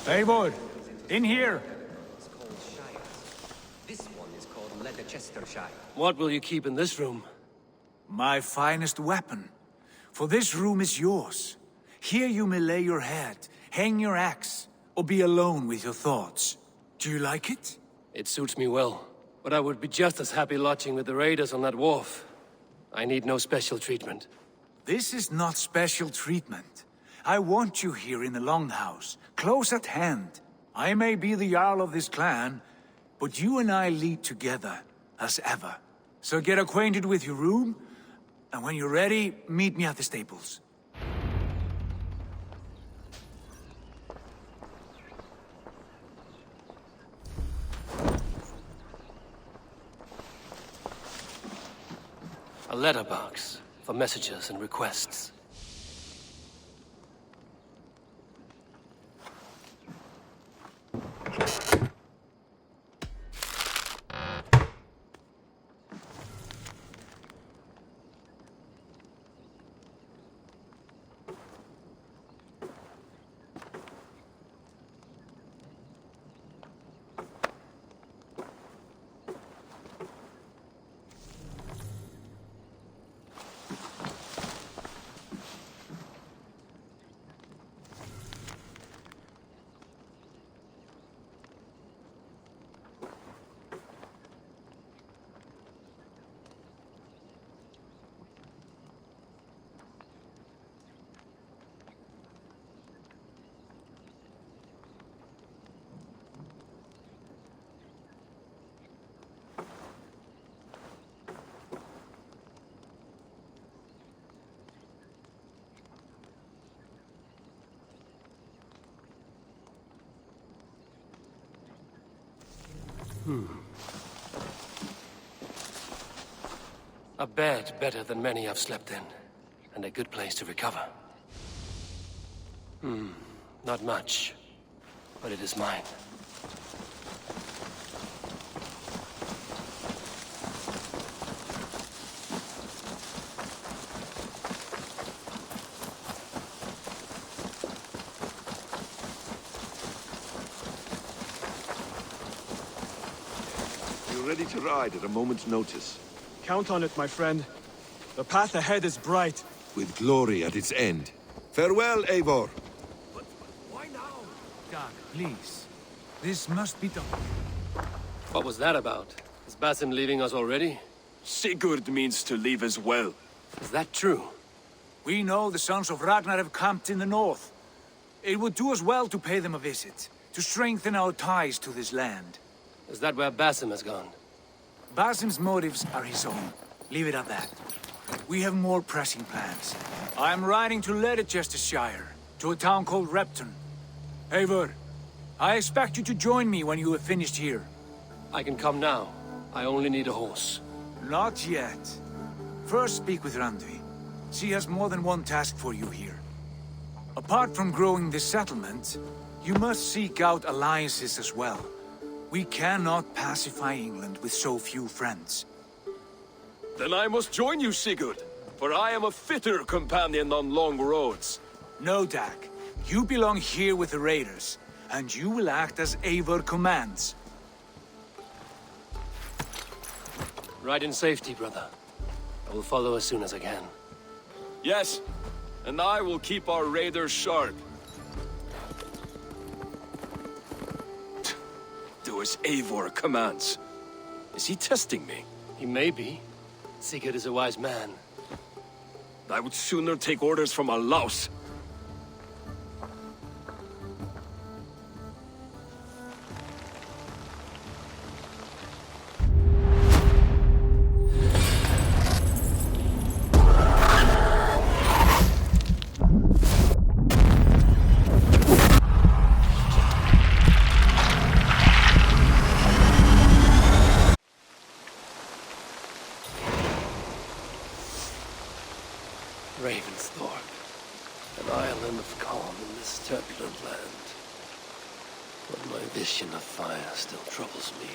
Eivor, in here. It's called Shires. This one is called Leicestershire. What will you keep in this room? My finest weapon. For this room is yours. Here you may lay your head, hang your axe, or be alone with your thoughts. Do you like it? It suits me well, but I would be just as happy lodging with the raiders on that wharf. I need no special treatment. This is not special treatment. I want you here in the Longhouse, close at hand. I may be the Jarl of this clan, but you and I lead together, as ever. So get acquainted with your room, and when you're ready, meet me at the stables. A letterbox for messages and requests. A bed better than many I've slept in, and a good place to recover. Not much, but it is mine. You're ready to ride at a moment's notice. Count on it, my friend. The path ahead is bright. With glory at its end. Farewell, Eivor. But why now? Doug, please. This must be done. What was that about? Is Basim leaving us already? Sigurd means to leave as well. Is that true? We know the sons of Ragnar have camped in the north. It would do us well to pay them a visit, to strengthen our ties to this land. Is that where Basim has gone? Basim's motives are his own. Leave it at that. We have more pressing plans. I'm riding to Leicestershire, to a town called Repton. Eivor, I expect you to join me when you have finished here. I can come now. I only need a horse. Not yet. First speak with Randvi. She has more than one task for you here. Apart from growing this settlement, you must seek out alliances as well. We cannot pacify England with so few friends. Then I must join you, Sigurd, for I am a fitter companion on long roads. No, Dag. You belong here with the raiders, and you will act as Eivor commands. Ride in safety, brother. I will follow as soon as I can. Yes, and I will keep our raiders sharp. Do as Eivor commands. Is he testing me? He may be. Sigurd is a wise man. I would sooner take orders from a louse. Ravensthorpe, an island of calm in this turbulent land. But my vision of fire still troubles me.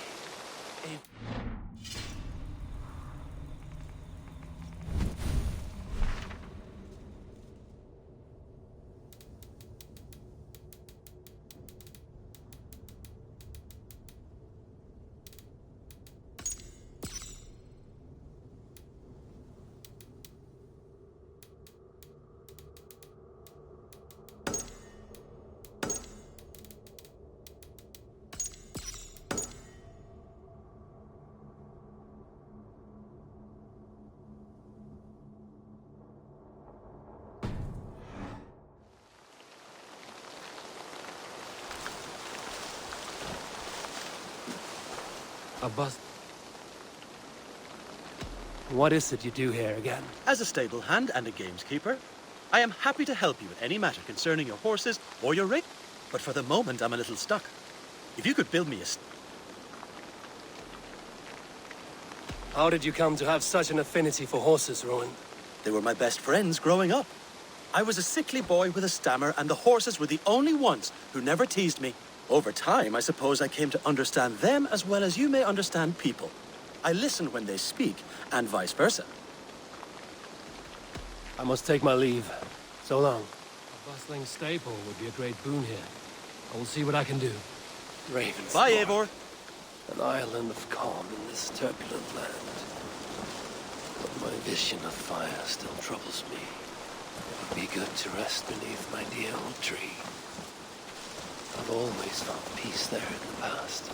A bus... What is it you do here again? As a stable hand and a gameskeeper, I am happy to help you with any matter concerning your horses or your rig. But for the moment, I'm a little stuck. If you could build me a... How did you come to have such an affinity for horses, Rowan? They were my best friends growing up. I was a sickly boy with a stammer, and the horses were the only ones who never teased me. Over time, I suppose I came to understand them as well as you may understand people. I listen when they speak, and vice versa. I must take my leave. So long. A bustling stable would be a great boon here. I will see what I can do. Ravens. Bye, Eivor. An island of calm in this turbulent land. But my vision of fire still troubles me. It would be good to rest beneath my dear old tree. I've always found peace there in the past.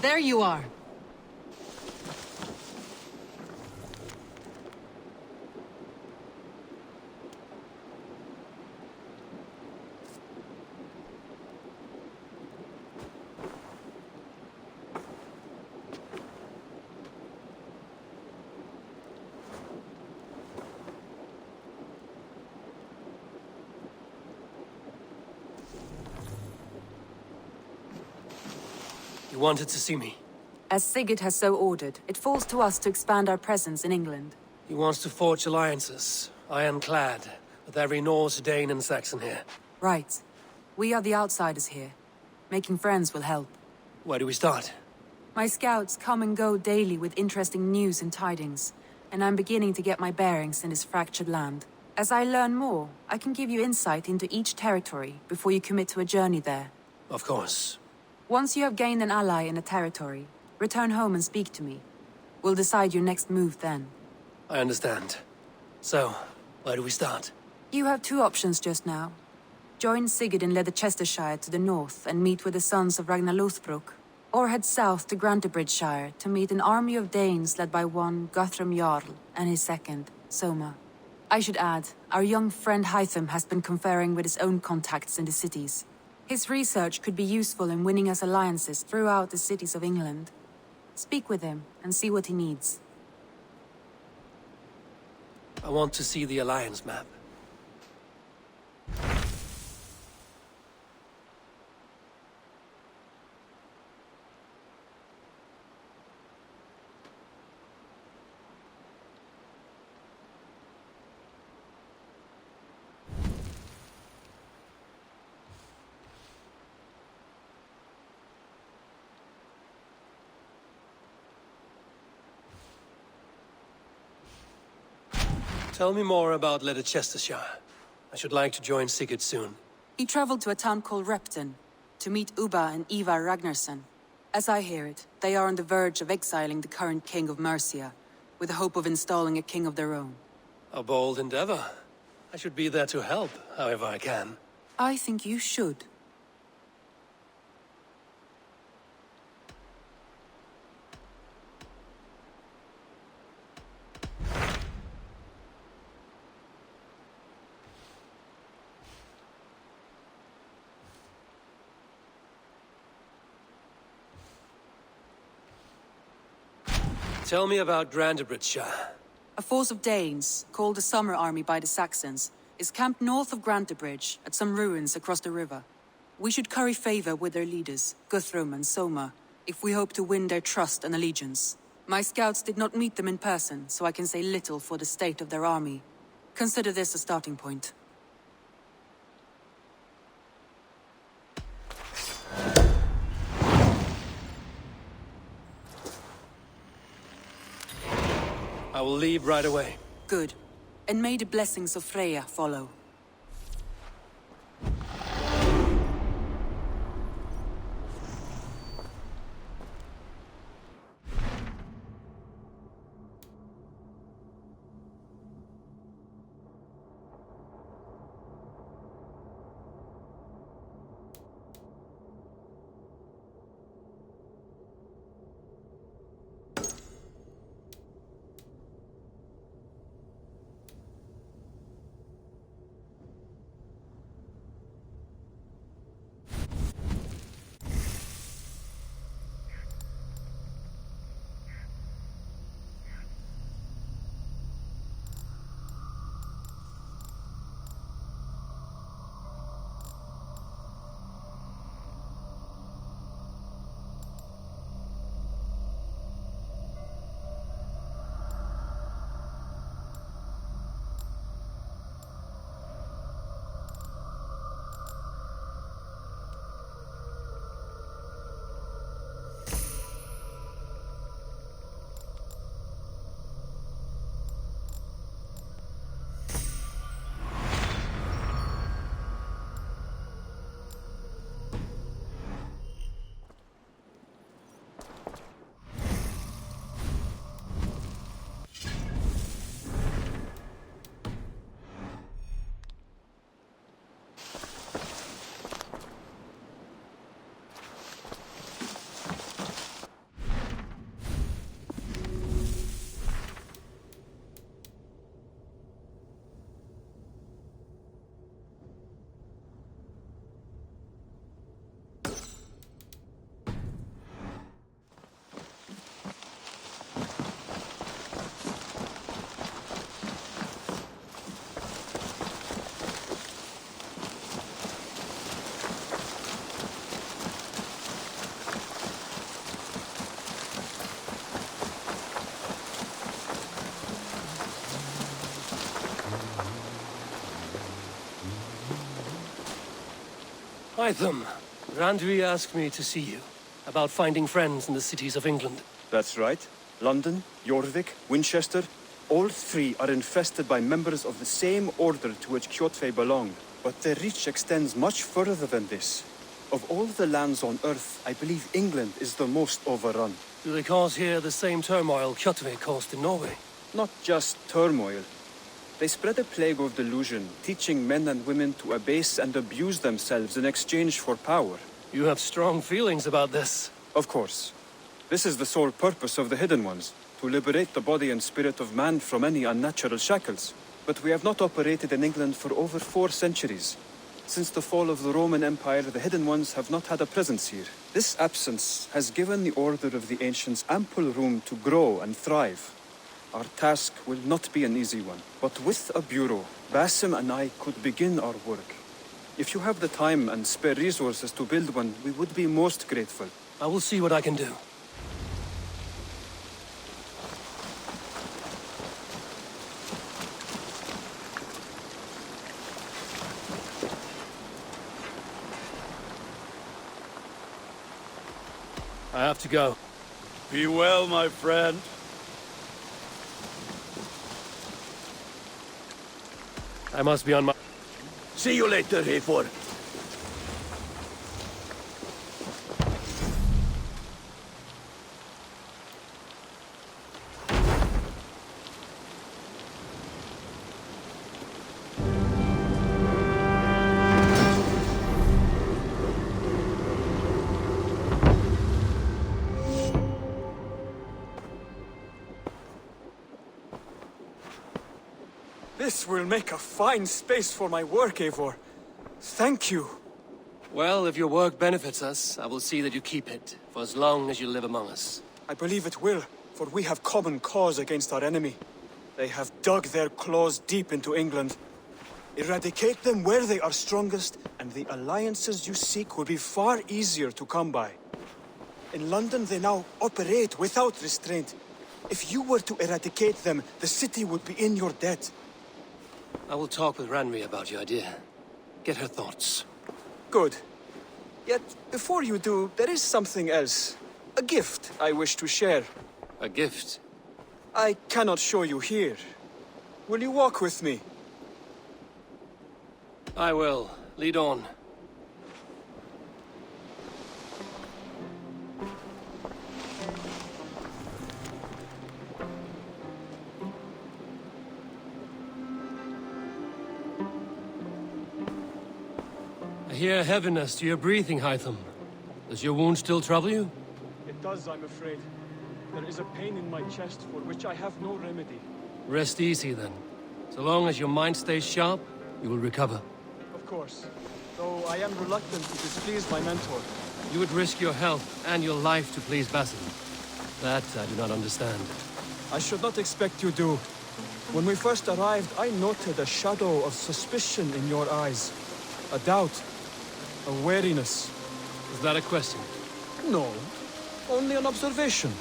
There you are. You wanted to see me? As Sigurd has so ordered, it falls to us to expand our presence in England. He wants to forge alliances, ironclad, with every Norse, Dane and Saxon here. Right. We are the outsiders here. Making friends will help. Where do we start? My scouts come and go daily with interesting news and tidings, and I'm beginning to get my bearings in this fractured land. As I learn more, I can give you insight into each territory before you commit to a journey there. Of course. Once you have gained an ally in a territory, return home and speak to me. We'll decide your next move then. I understand. So, where do we start? You have two options just now. Join Sigurd in Leicestershire to the north and meet with the sons of Ragnar Lothbrok, or head south to Grantebridgeshire to meet an army of Danes led by one Guthrum Jarl and his second, Soma. I should add, our young friend Hytham has been conferring with his own contacts in the cities. His research could be useful in winning us alliances throughout the cities of England. Speak with him and see what he needs. I want to see the alliance map. Tell me more about Leicestershire. I should like to join Sigurd soon. He traveled to a town called Repton to meet Ubba and Ivar Ragnarsson. As I hear it, they are on the verge of exiling the current king of Mercia, with the hope of installing a king of their own. A bold endeavor. I should be there to help, however I can. I think you should. Tell me about Grantebridgeshire. A force of Danes, called the Summer Army by the Saxons, is camped north of Grantebridge at some ruins across the river. We should curry favor with their leaders, Guthrum and Soma, if we hope to win their trust and allegiance. My scouts did not meet them in person, so I can say little for the state of their army. Consider this a starting point. I will leave right away. Good. And may the blessings of Freya follow. Hytham, Randvi asked me to see you about finding friends in the cities of England. That's right. London, Jorvik, Winchester, all three are infested by members of the same order to which Kjotve belonged. But their reach extends much further than this. Of all the lands on Earth, I believe England is the most overrun. Do they cause here the same turmoil Kjotve caused in Norway? Not just turmoil. They spread a plague of delusion, teaching men and women to abase and abuse themselves in exchange for power. You have strong feelings about this. Of course. This is the sole purpose of the Hidden Ones, to liberate the body and spirit of man from any unnatural shackles. But we have not operated in England for over 4 centuries. Since the fall of the Roman Empire, the Hidden Ones have not had a presence here. This absence has given the Order of the Ancients ample room to grow and thrive. Our task will not be an easy one, but with a bureau, Basim and I could begin our work. If you have the time and spare resources to build one, we would be most grateful. I will see what I can do. I have to go. Be well, my friend. I must be on my... See you later, Eivor. This will make a fine space for my work, Eivor. Thank you. Well, if your work benefits us, I will see that you keep it, for as long as you live among us. I believe it will, for we have common cause against our enemy. They have dug their claws deep into England. Eradicate them where they are strongest, and the alliances you seek will be far easier to come by. In London, they now operate without restraint. If you were to eradicate them, the city would be in your debt. I will talk with Randvi about your idea. Get her thoughts. Good. Yet, before you do, there is something else. A gift I wish to share. A gift? I cannot show you here. Will you walk with me? I will. Lead on. I hear heaviness to your breathing, Hytham. Does your wound still trouble you? It does, I'm afraid. There is a pain in my chest for which I have no remedy. Rest easy, then. So long as your mind stays sharp, you will recover. Of course. Though I am reluctant to displease my mentor. You would risk your health and your life to please Basim. That I do not understand. I should not expect you do. When we first arrived, I noted a shadow of suspicion in your eyes. A doubt. A wariness. Is that a question? No. Only an observation.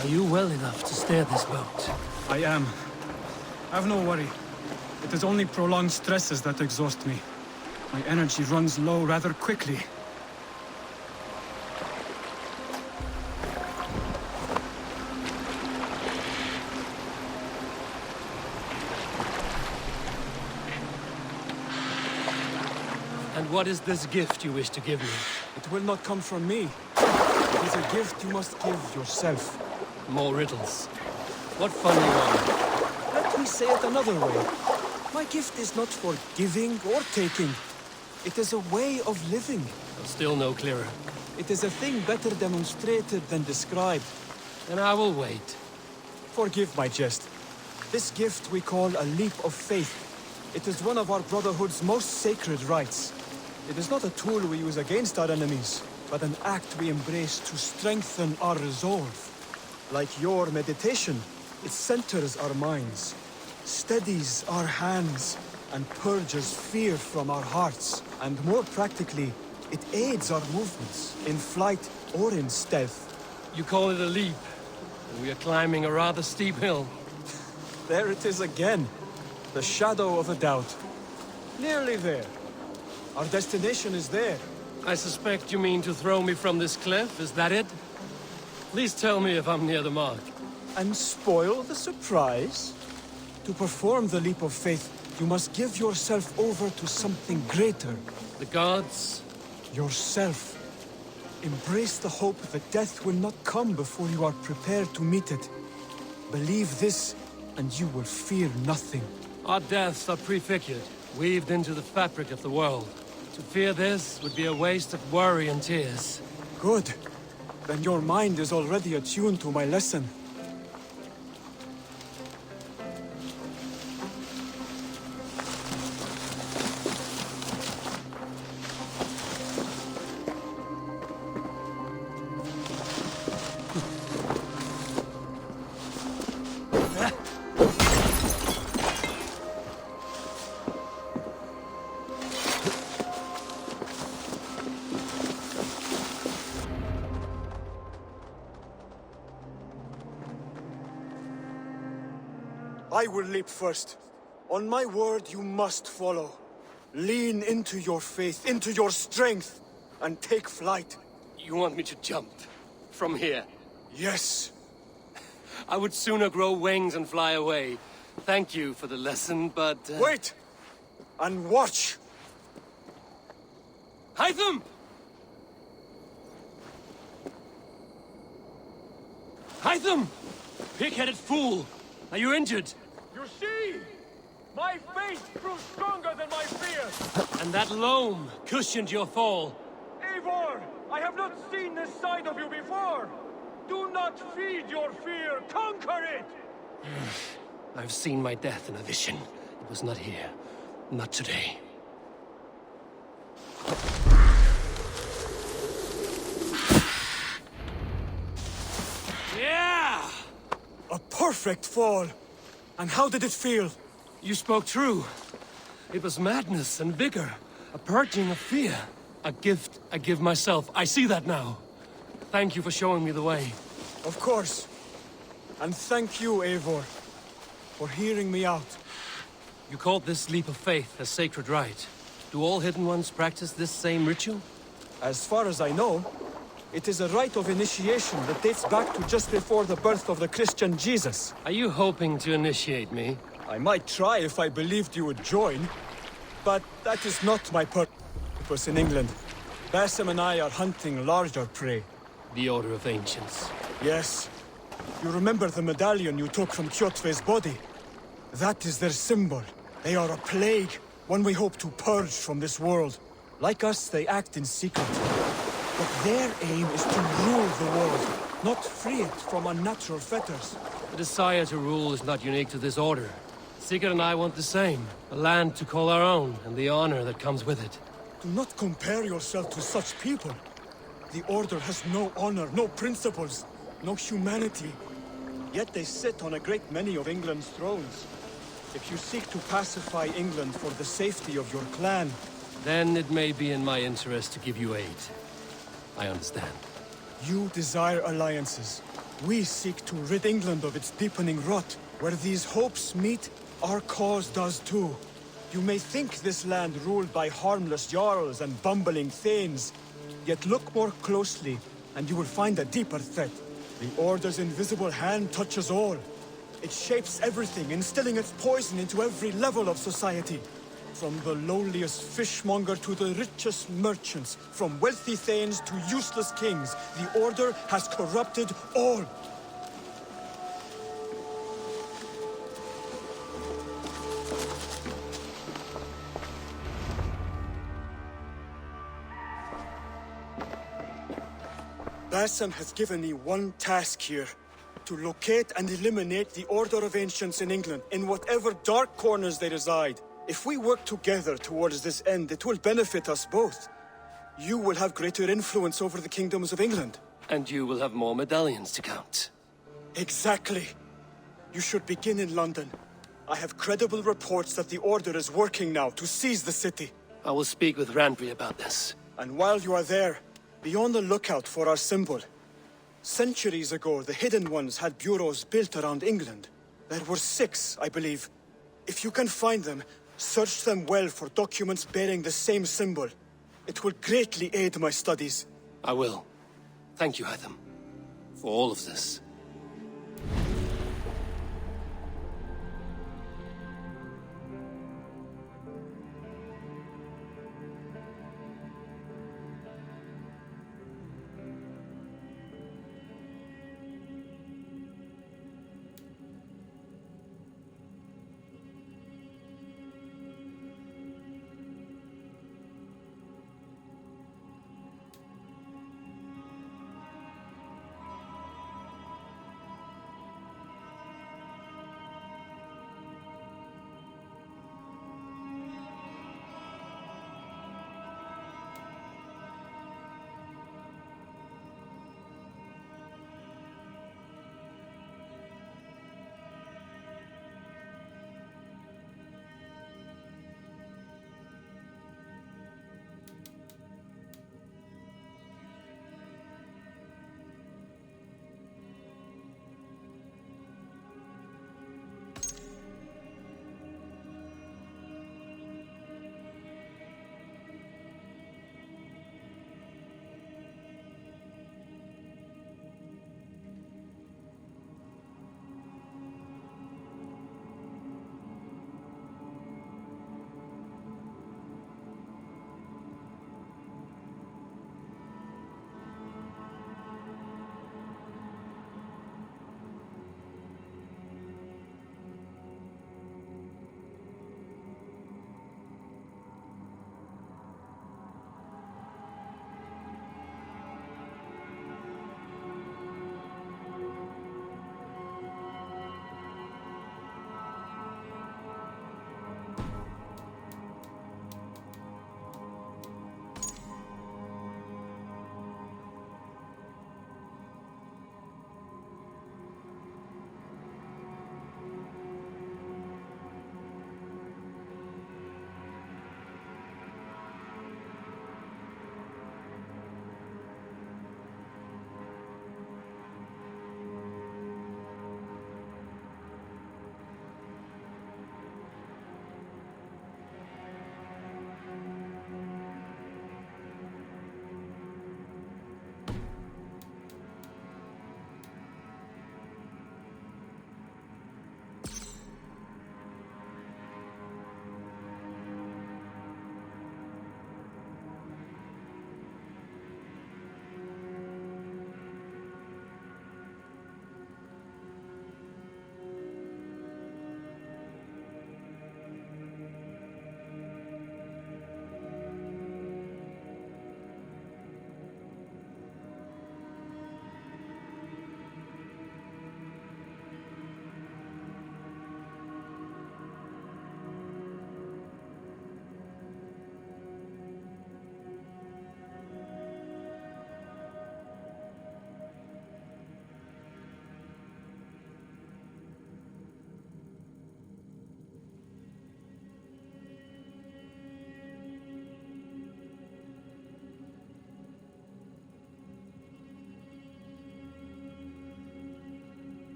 Are you well enough to steer this boat? I am. Have no worry. It is only prolonged stresses that exhaust me. My energy runs low rather quickly. And what is this gift you wish to give me? It will not come from me. It is a gift you must give yourself. More riddles. What fun you are. Let me say it another way. My gift is not for giving or taking. It is a way of living. Still no clearer. It is a thing better demonstrated than described. Then I will wait. Forgive my jest. This gift we call a leap of faith. It is one of our Brotherhood's most sacred rites. It is not a tool we use against our enemies, but an act we embrace to strengthen our resolve. Like your meditation, it centers our minds. steadies our hands and purges fear from our hearts. And more practically, it aids our movements, in flight or in stealth. You call it a leap, and we are climbing a rather steep hill. There it is again. The shadow of a doubt. Nearly there. Our destination is there. I suspect you mean to throw me from this cliff, is that it? Please tell me if I'm near the mark. And spoil the surprise? To perform the leap of faith, you must give yourself over to something greater. The gods? Yourself. Embrace the hope that death will not come before you are prepared to meet it. Believe this, and you will fear nothing. Our deaths are prefigured, weaved into the fabric of the world. To fear this would be a waste of worry and tears. Good. Then your mind is already attuned to my lesson. I will leap first. On my word, you must follow. Lean into your faith, into your strength, and take flight. You want me to jump? From here? Yes. I would sooner grow wings and fly away. Thank you for the lesson, but... Wait! And watch! Hytham! Hytham! Pig-headed fool! Are you injured? You see? My faith grew stronger than my fear! And that loam cushioned your fall. Eivor, I have not seen this side of you before! Do not feed your fear, conquer it! I've seen my death in a vision. It was not here. Not today. Yeah! A perfect fall! And how did it feel? You spoke true. It was madness and vigor. A purging of fear. A gift I give myself. I see that now. Thank you for showing me the way. Of course. And thank you, Eivor, for hearing me out. You called this leap of faith a sacred rite. Do all Hidden Ones practice this same ritual? As far as I know, it is a rite of initiation that dates back to just before the birth of the Christian Jesus. Are you hoping to initiate me? I might try if I believed you would join, but that is not my purpose in England. Basim and I are hunting larger prey. The Order of Ancients. Yes. You remember the medallion you took from Kjotve's body? That is their symbol. They are a plague, one we hope to purge from this world. Like us, they act in secret. But their aim is to rule the world, not free it from unnatural fetters. The desire to rule is not unique to this order. Sigurd and I want the same. A land to call our own, and the honor that comes with it. Do not compare yourself to such people. The Order has no honor, no principles, no humanity. Yet they sit on a great many of England's thrones. If you seek to pacify England for the safety of your clan... Then it may be in my interest to give you aid. I understand. You desire alliances. We seek to rid England of its deepening rot. Where these hopes meet, our cause does too. You may think this land ruled by harmless jarls and bumbling thanes. Yet look more closely, and you will find a deeper threat. The Order's invisible hand touches all. It shapes everything, instilling its poison into every level of society. From the lowliest fishmonger to the richest merchants, from wealthy thanes to useless kings, the Order has corrupted all. Basim has given me one task here. To locate and eliminate the Order of Ancients in England, in whatever dark corners they reside. If we work together towards this end, it will benefit us both. You will have greater influence over the kingdoms of England. And you will have more medallions to count. Exactly. You should begin in London. I have credible reports that the Order is working now to seize the city. I will speak with Randvi about this. And while you are there, be on the lookout for our symbol. Centuries ago, the Hidden Ones had bureaus built around England. There were 6, I believe. If you can find them, search them well for documents bearing the same symbol. It will greatly aid my studies. I will. Thank you, Hytham, for all of this.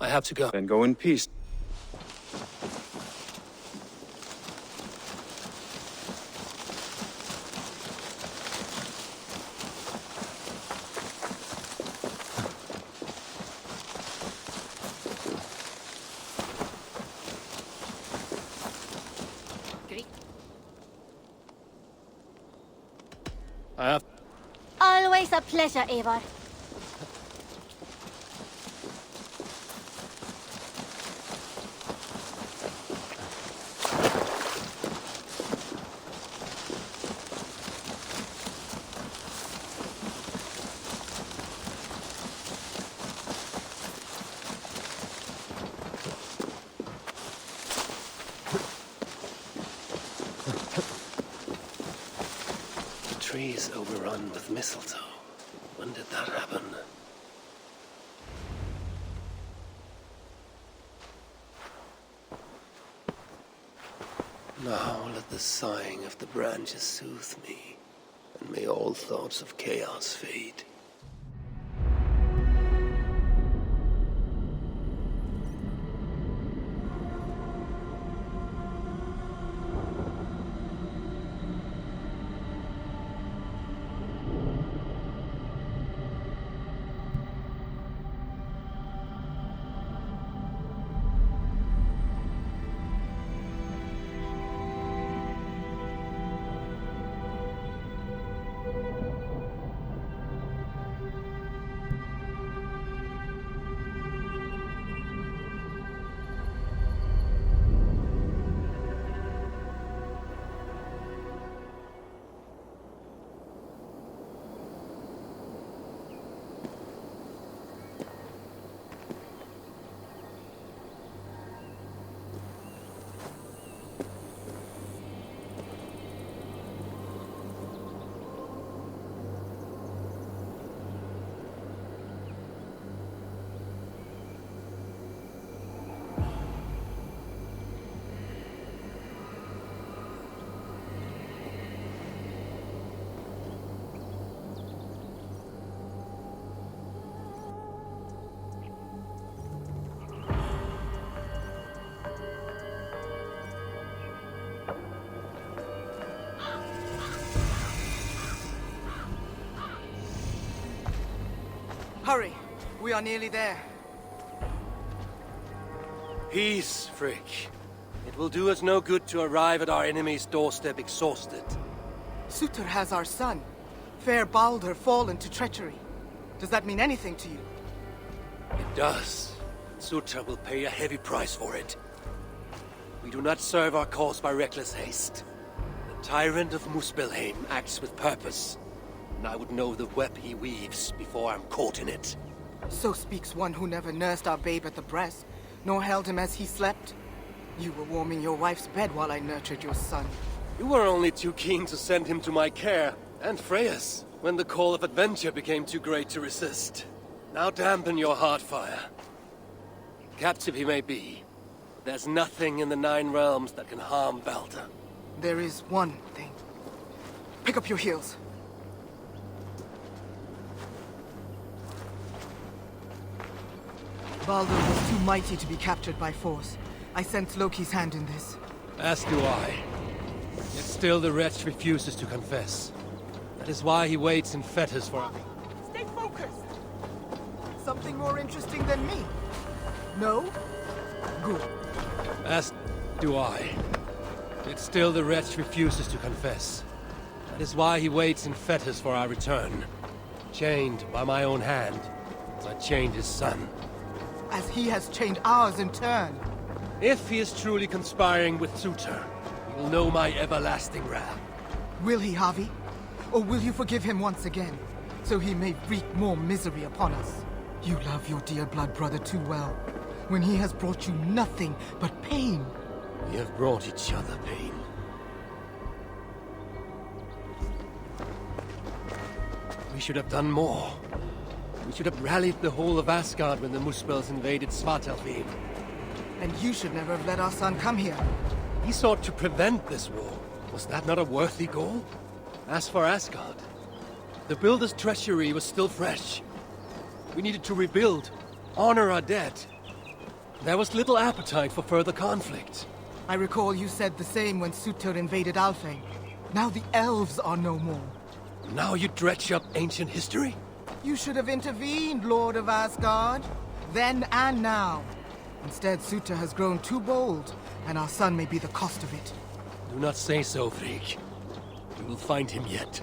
I have to go. Then go in peace. Always a pleasure, Eivor. Trees overrun with mistletoe. When did that happen? Now let the sighing of the branches soothe me, and may all thoughts of chaos fade. Hurry! We are nearly there. Peace, Frick. It will do us no good to arrive at our enemy's doorstep exhausted. Sutur has our son. Fair Baldur fallen to treachery. Does that mean anything to you? It does. Sutur will pay a heavy price for it. We do not serve our cause by reckless haste. The tyrant of Muspelheim acts with purpose, and I would know the web he weaves before I'm caught in it. So speaks one who never nursed our babe at the breast, nor held him as he slept. You were warming your wife's bed while I nurtured your son. You were only too keen to send him to my care, and Freya's, when the call of adventure became too great to resist. Now dampen your heart fire. Captive he may be, but there's nothing in the Nine Realms that can harm Baldur. There is one thing. Pick up your heels. Baldur was too mighty to be captured by force. I sense Loki's hand in this. As do I. Yet still the wretch refuses to confess. That is why he waits in fetters for... Stay focused! Something more interesting than me? No? Good. As do I. Yet still the wretch refuses to confess. That is why he waits in fetters for our return. Chained by my own hand, as I chained his son. As he has chained ours in turn. If he is truly conspiring with Sutur, he will know my everlasting wrath. Will he, Harvey? Or will you forgive him once again, so he may wreak more misery upon us? You love your dear blood brother too well, when he has brought you nothing but pain. We have brought each other pain. We should have done more. We should have rallied the whole of Asgard when the Muspels invaded Svartalfheim. And you should never have let our son come here. He sought to prevent this war. Was that not a worthy goal? As for Asgard, the Builder's treachery was still fresh. We needed to rebuild, honor our dead. There was little appetite for further conflict. I recall you said the same when Sutter invaded Alfheim. Now the elves are no more. Now you dredge up ancient history? You should have intervened, Lord of Asgard. Then and now. Instead, Sutter has grown too bold, and our son may be the cost of it. Do not say so, Frigg. We will find him yet.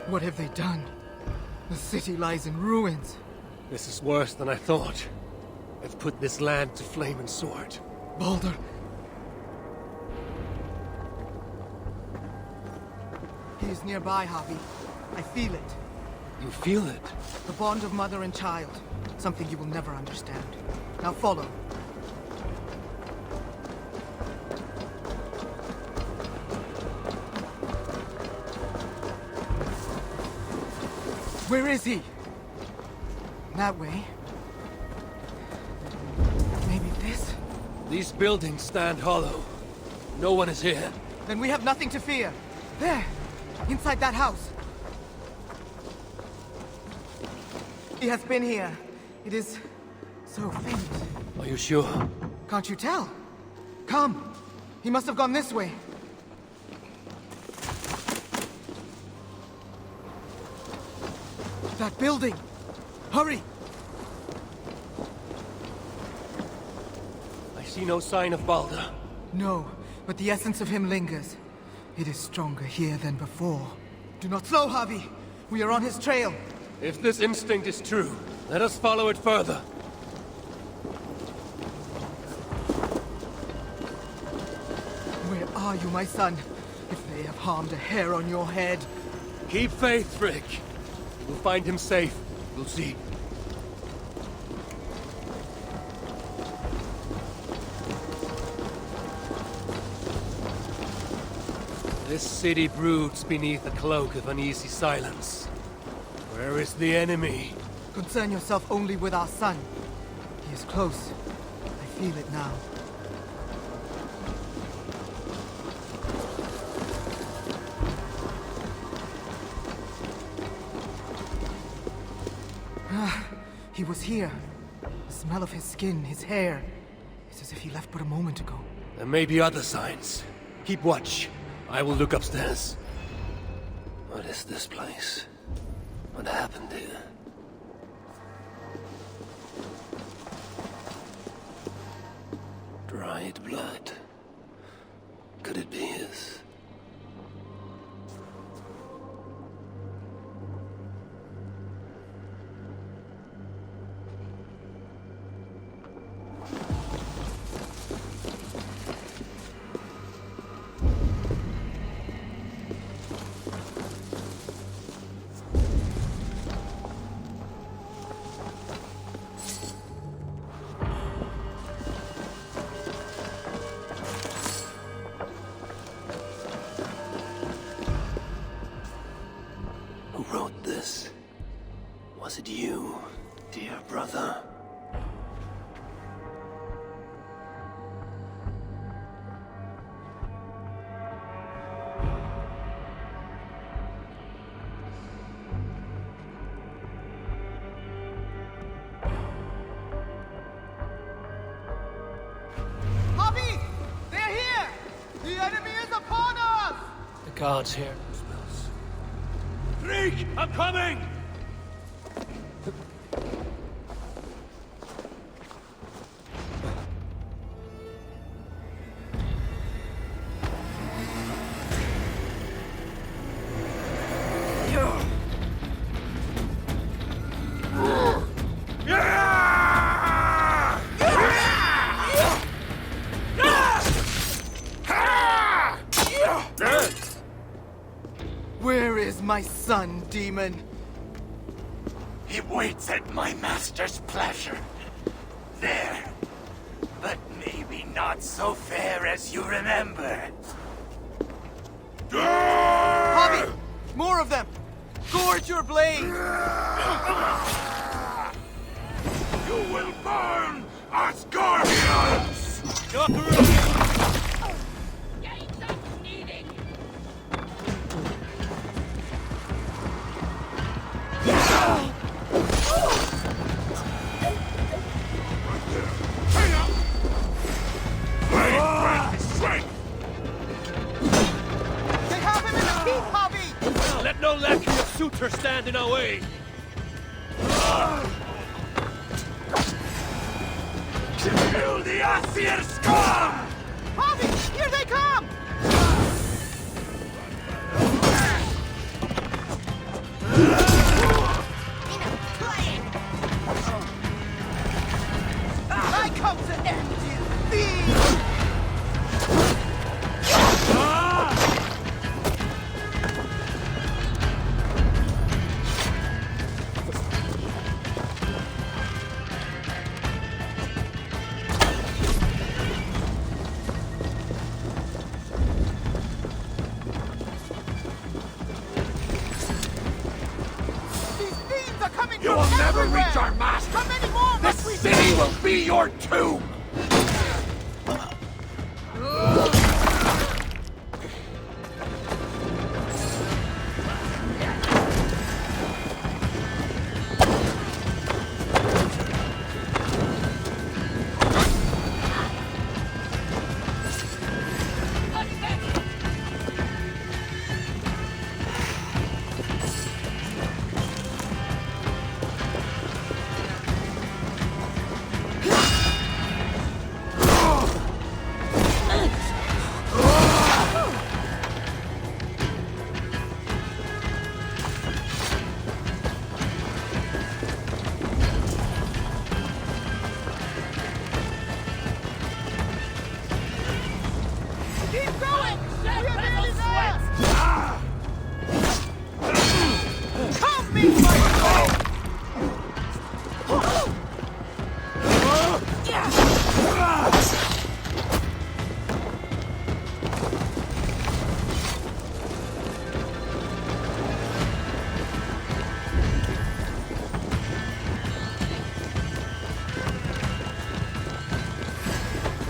What have they done? The city lies in ruins. This is worse than I thought. They've put this land to flame and sword. Baldur. He is nearby, Havi. I feel it. You feel it? The bond of mother and child. Something you will never understand. Now follow. Where is he? That way. Maybe this? These buildings stand hollow. No one is here. Then we have nothing to fear. There! Inside that house. He has been here. It is so faint. Are you sure? Can't you tell? Come. He must have gone this way. That building! Hurry! I see no sign of Baldur. No, but the essence of him lingers. It is stronger here than before. Do not slow, Havi! We are on his trail. If this instinct is true, let us follow it further. Where are you, my son? If they have harmed a hair on your head. Keep faith, Frigg. We'll find him safe. We'll see. This city broods beneath a cloak of uneasy silence. Where is the enemy? Concern yourself only with our son. He is close. I feel it now. He was here. The smell of his skin, his hair. It's as if he left but a moment ago. There may be other signs. Keep watch. I will look upstairs. What is this place? What happened here? Dried blood. Could it be his? Was it you, dear brother? Havi! They're here! The enemy is upon us! The guards here. Freak! I'm coming! Where is my son, demon? He waits at my master's pleasure. There. But maybe not so fair as you remember. Havi! More of them! Gorge your blade! You will burn, Asgardians! Keep, Harvey! Let no lackey of suitor stand in our way. Kill the Aesir scum! Harvey, here they come! I come to end you, thief! You will never reach our master! How many more This must we city will be your tomb!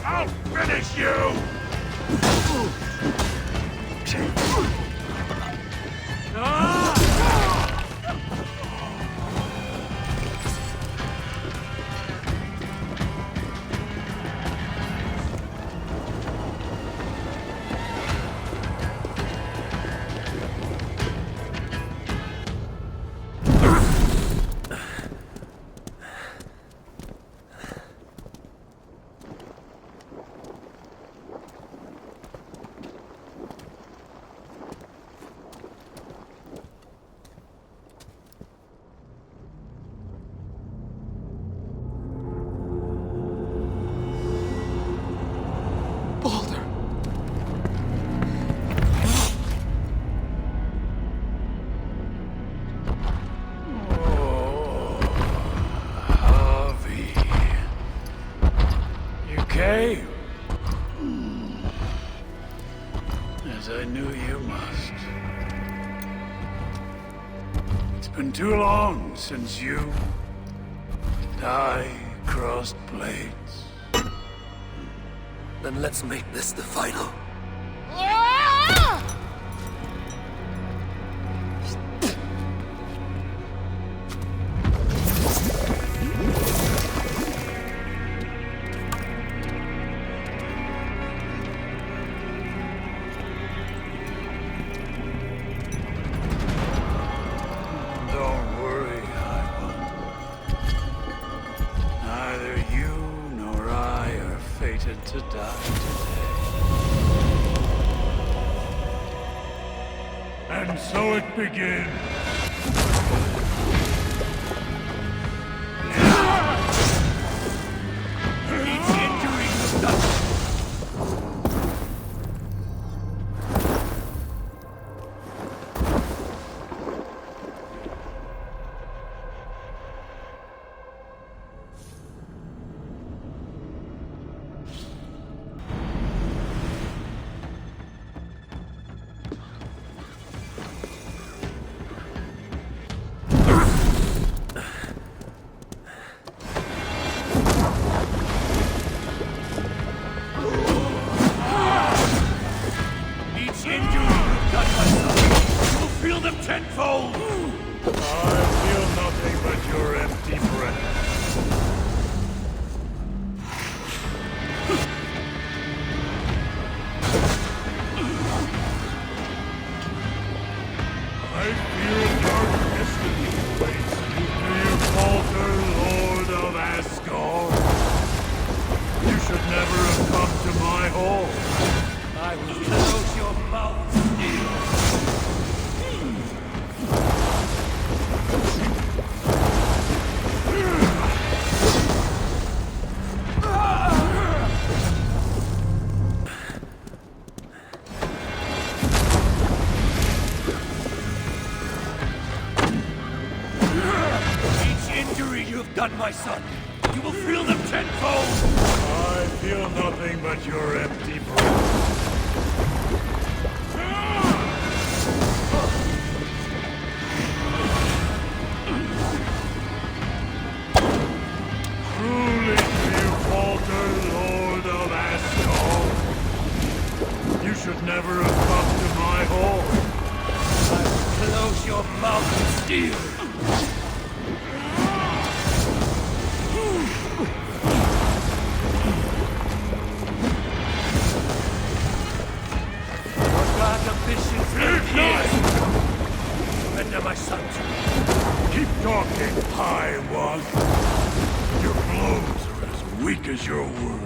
I'll finish you! As I knew you must. It's been too long since you and I crossed blades. Then let's make this the final. To die today. And so it begins. Each injury was done. Tenfold! I feel nothing but your empty breath. I fear dark destiny awaits you. Do you falter, Lord of Asgard? You should never have come to my hall. I will close your mouth, steel. Done, my son. You will feel them tenfold. I feel nothing but your empty breath. Truly, do you falter, Lord of Asgard? You should never have come to my hall. I will close your mouth with steel. Surrender, my son, to me. Keep talking, High One. Your blows are as weak as your words.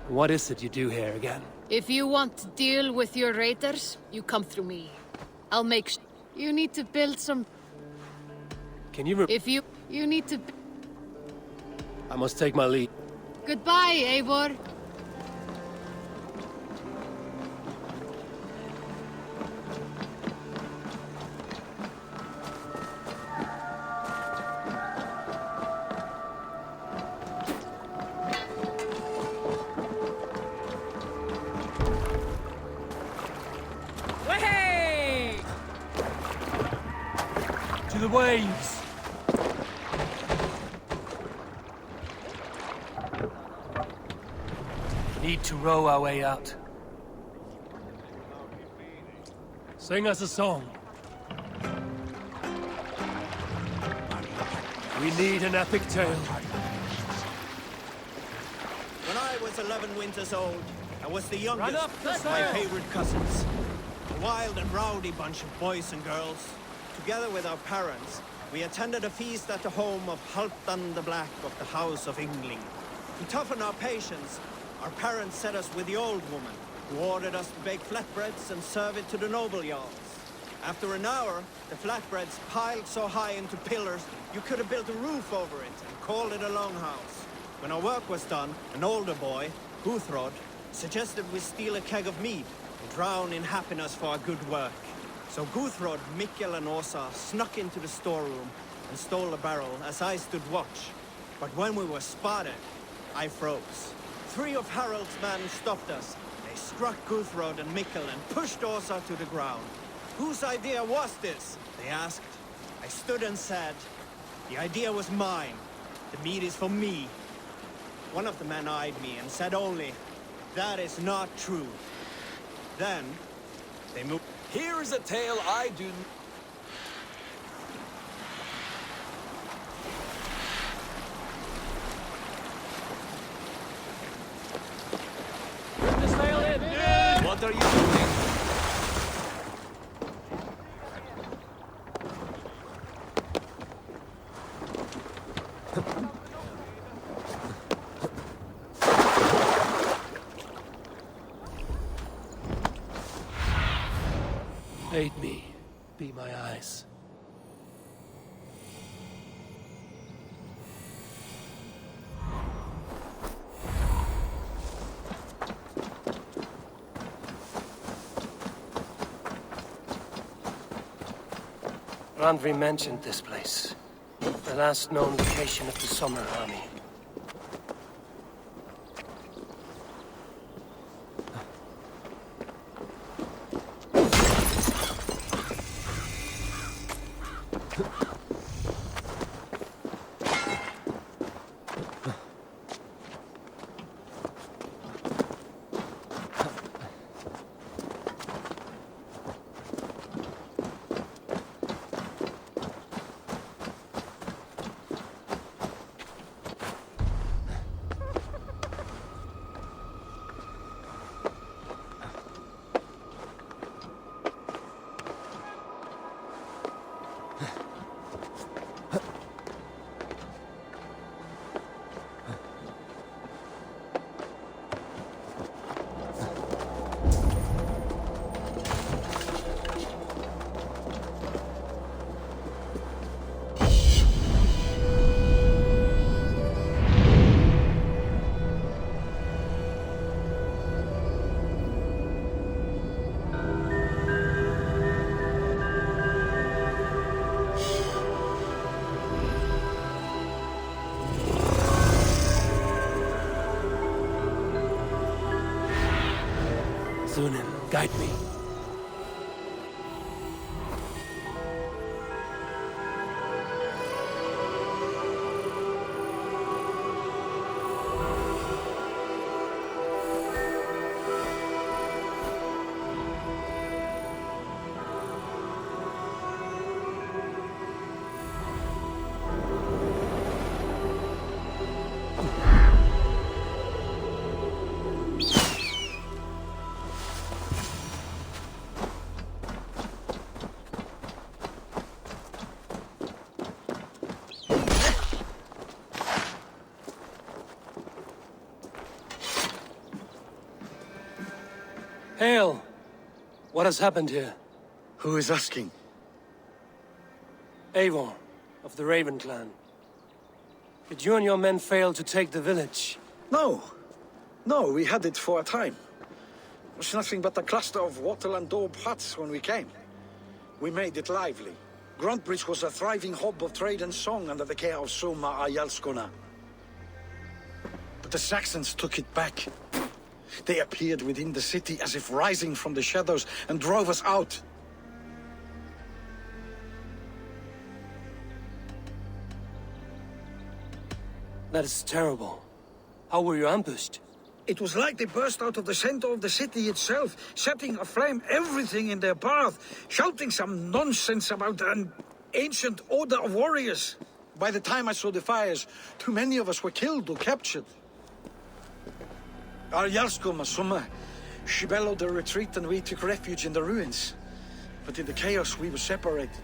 What is it you do here again? If you want to deal with your raiders, you come through me. I'll make you need to build some... Can you You need to... I must take my leave. Goodbye, Eivor. To the waves! Need to row our way out. Sing us a song. We need an epic tale. When I was 11 winters old, I was the youngest Run up the of my sail. favorite cousins. A wild and rowdy bunch of boys and girls. Together with our parents, we attended a feast at the home of Halfdan the Black of the House of Yngling. To toughen our patience, our parents set us with the old woman, who ordered us to bake flatbreads and serve it to the noble jarls. After an hour, the flatbreads piled so high into pillars, you could have built a roof over it and called it a longhouse. When our work was done, an older boy, Guthrod, suggested we steal a keg of mead and drown in happiness for our good work. So Guthrod, Mikkel and Åsa snuck into the storeroom and stole a barrel as I stood watch. But when we were spotted, I froze. 3 of Harald's men stopped us. They struck Guthrod and Mikkel and pushed Åsa to the ground. Whose idea was this? They asked. I stood and said, the idea was mine. The meat is for me. One of the men eyed me and said only, that is not true. Then, they moved. Here is a tale I do... Bring the sail in! What are you doing? Aid me. Be my eyes. Randvi mentioned this place. The last known location of the Summer Army. Thunin, guide me. Hail! What has happened here? Who is asking? Eivor, of the Raven clan. Did you and your men fail to take the village? No. No, we had it for a time. It was nothing but a cluster of wattle and daub huts when we came. We made it lively. Gruntbridge was a thriving hub of trade and song under the care of Soma Ayalskona. But the Saxons took it back. They appeared within the city as if rising from the shadows and drove us out. That is terrible. How were you ambushed? It was like they burst out of the center of the city itself, setting aflame everything in their path, shouting some nonsense about an ancient order of warriors. By the time I saw the fires, too many of us were killed or captured. Our Yarsko Masuma, she bellowed a retreat and we took refuge in the ruins. But in the chaos we were separated.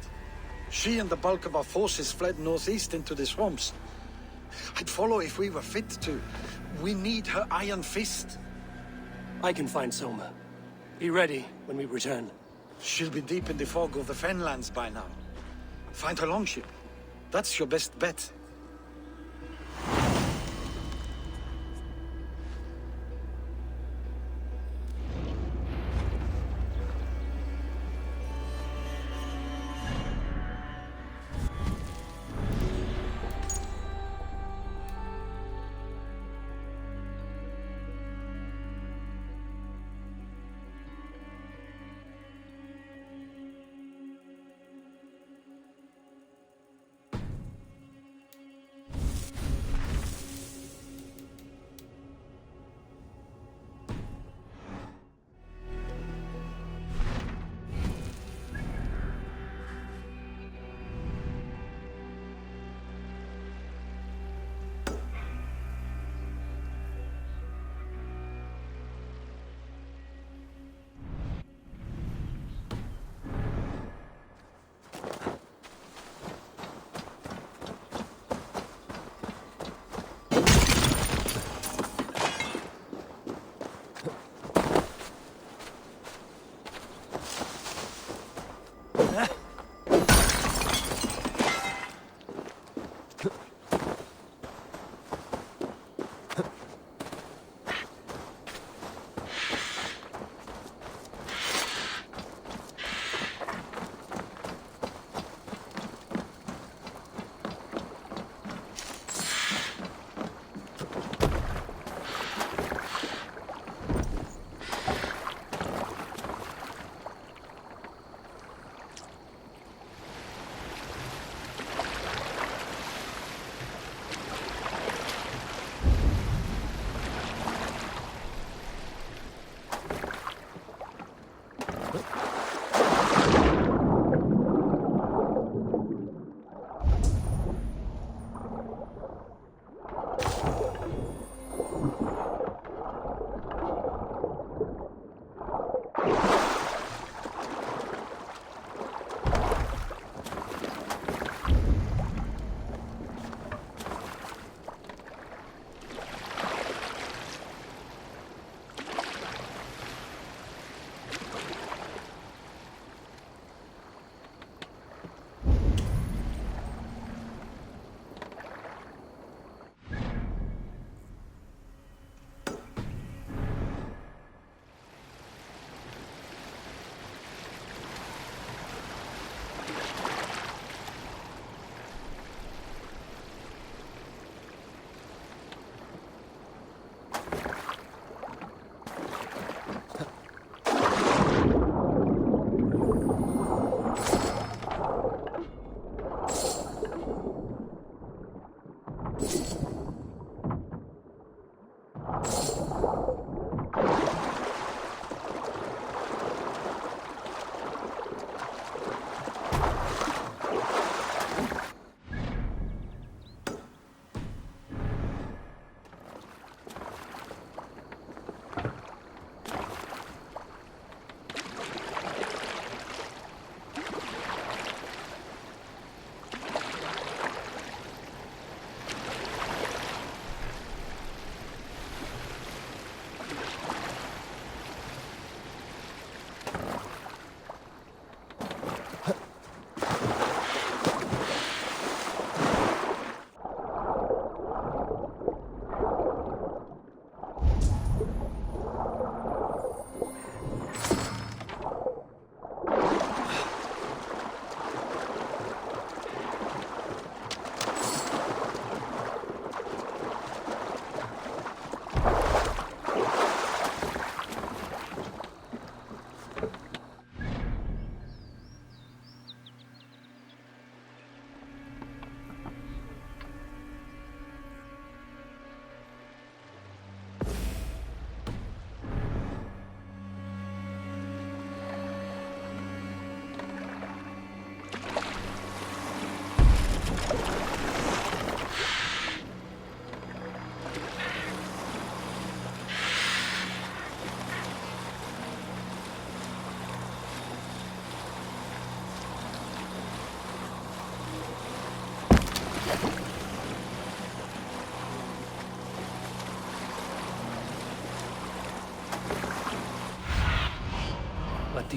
She and the bulk of our forces fled northeast into the swamps. I'd follow if we were fit to. We need her iron fist. I can find Soma. Be ready when we return. She'll be deep in the fog of the Fenlands by now. Find her longship. That's your best bet.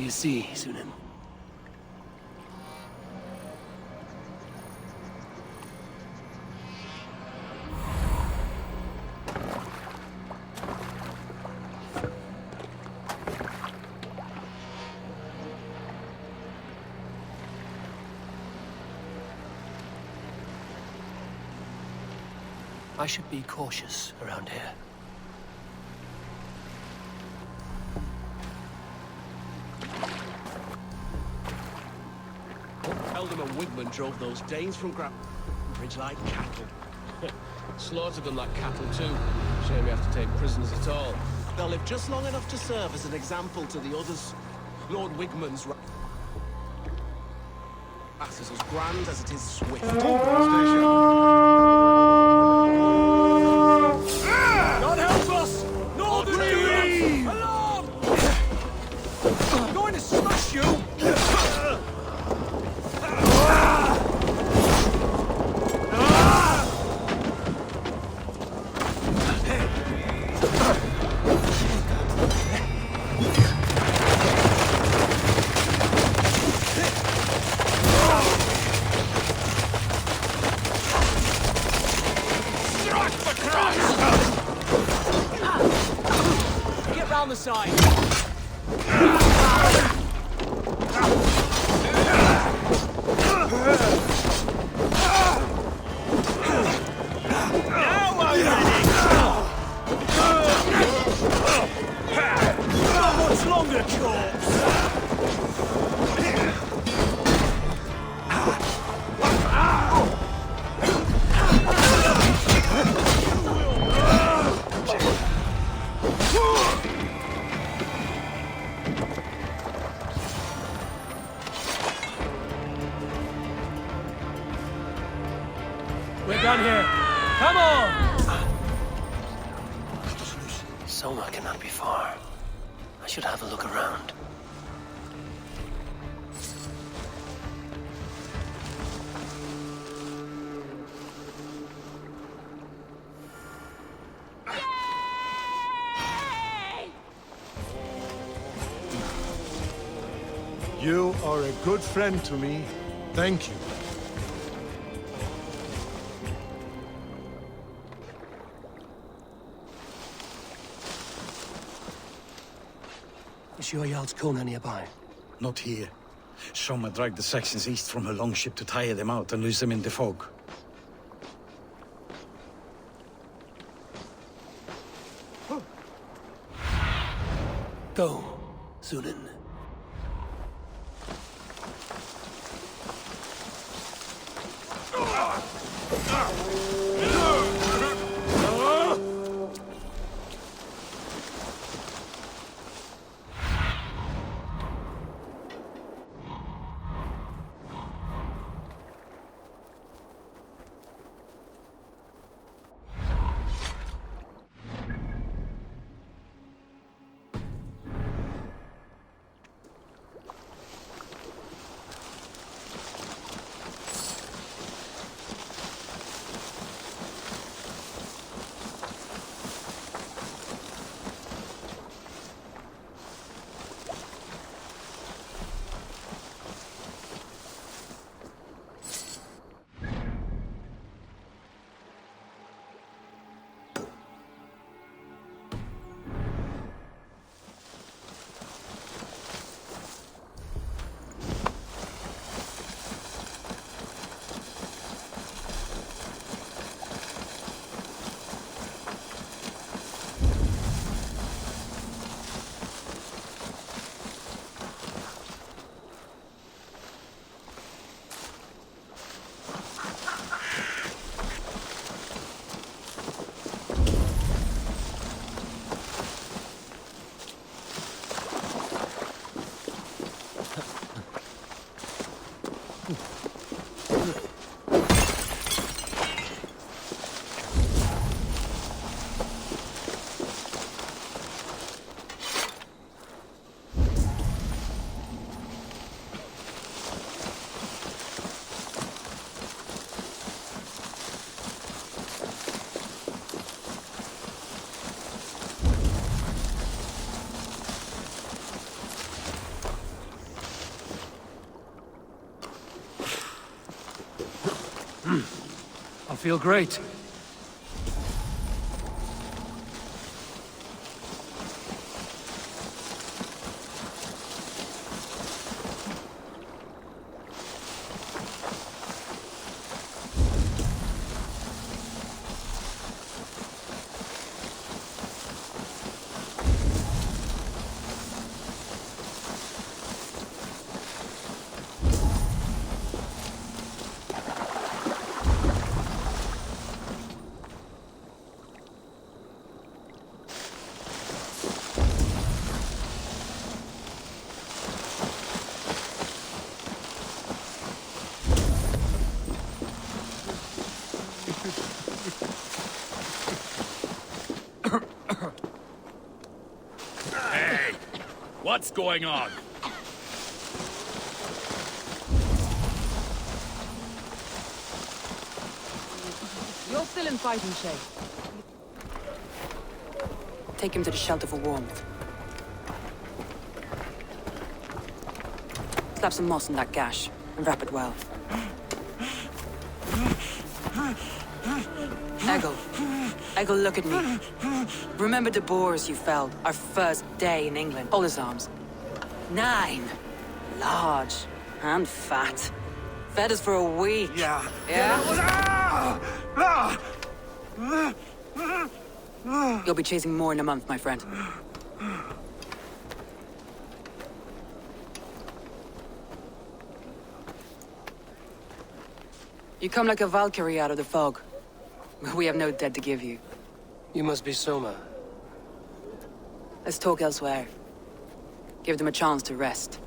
you see, Sunan? I should be cautious around here. Eldon and Wigman drove those Danes from Bridge like cattle. Slaughtered them like cattle too. Shame we have to take prisoners at all. They'll live just long enough to serve as an example to the others. Lord Wigman's wrath is as grand as it is swift. God help us! Northern England! Alarm! I'm going to smash you! Get round the side! Now I'm ready! Not much longer, corpse! We're done here. Come on! Soma cannot be far. I should have a look around. You are a good friend to me. Thank you. Is your Jarl's Kona nearby? Not here. Soma dragged the Saxons east from her longship to tire them out and lose them in the fog. Go, Sunan. I'll feel great. What's going on? You're still in fighting shape. Take him to the shelter for warmth. Slap some moss in that gash and wrap it well. Eggle, look at me. Remember the boars you felled, our first day in England? Hold his arms. 9. Large and fat. Fed us for a week. Yeah? You'll be chasing more in a month, my friend. You come like a Valkyrie out of the fog. We have no dead to give you. You must be Soma. Let's talk elsewhere. Give them a chance to rest.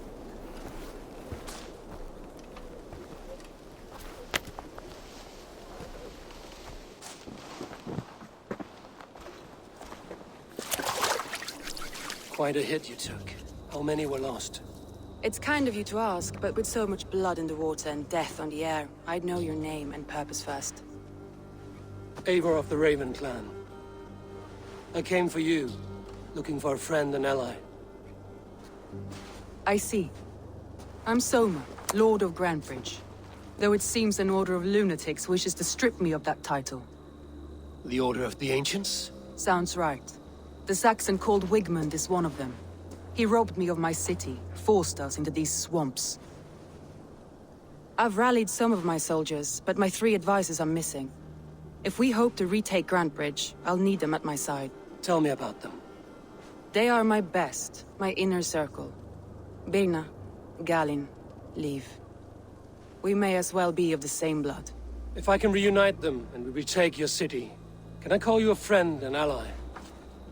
Quite a hit you took. How many were lost? It's kind of you to ask, but with so much blood in the water and death on the air, I'd know your name and purpose first. Eivor of the Raven clan. I came for you, looking for a friend and ally. I see. I'm Soma, Lord of Grantebridge. Though it seems an order of lunatics wishes to strip me of that title. The Order of the Ancients? Sounds right. The Saxon called Wigmund is one of them. He robbed me of my city, forced us into these swamps. I've rallied some of my soldiers, but my 3 advisors are missing. If we hope to retake Grantebridge, I'll need them at my side. Tell me about them. They are my best, my inner circle. Birna, Galin, Liv. We may as well be of the same blood. If I can reunite them and we retake your city, can I call you a friend and ally?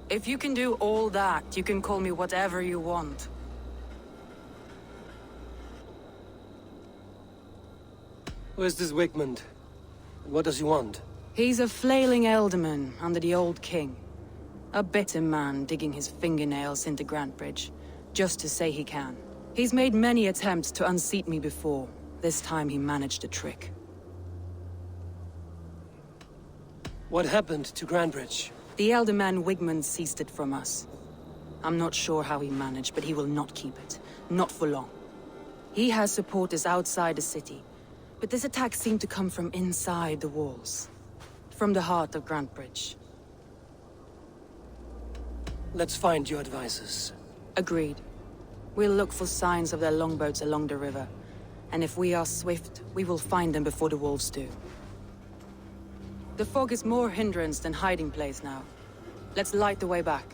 If you can do all that, you can call me whatever you want. Where's this Wigmund? What does he want? He's a flailing elderman under the old king. A bitter man digging his fingernails into Grantebridge, just to say he can. He's made many attempts to unseat me before. This time he managed a trick. What happened to Grantebridge? The elder man Wigmund seized it from us. I'm not sure how he managed, but he will not keep it. Not for long. He has supporters outside the city, but this attack seemed to come from inside the walls. From the heart of Grantebridge. Let's find your advisors. Agreed. We'll look for signs of their longboats along the river. And if we are swift, we will find them before the wolves do. The fog is more hindrance than hiding place now. Let's light the way back.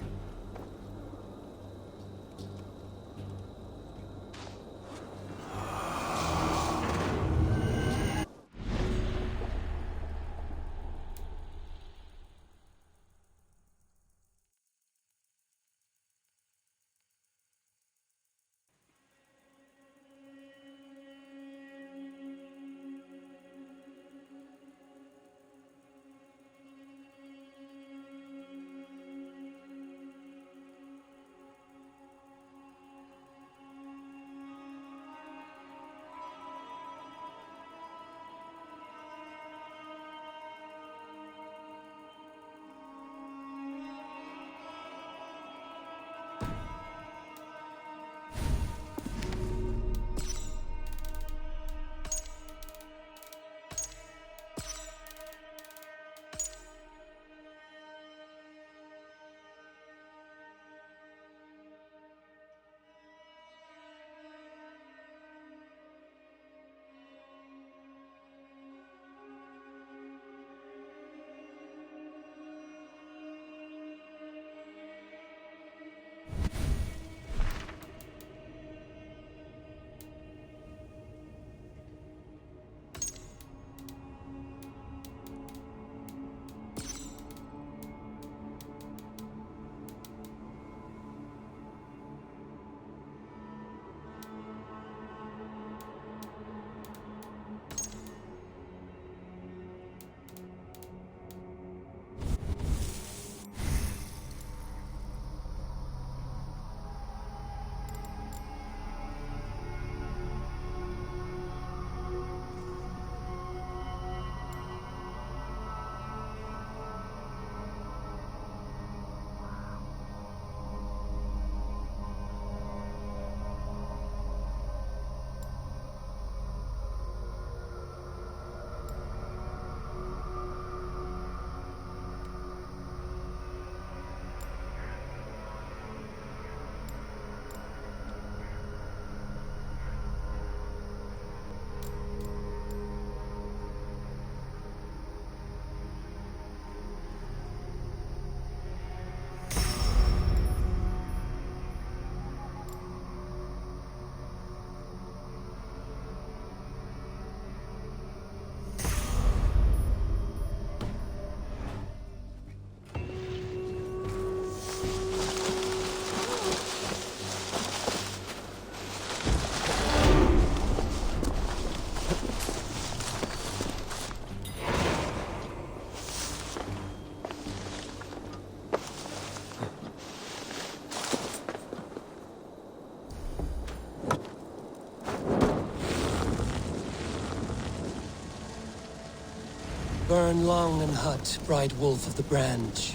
burn long and hut, bright wolf of the branch,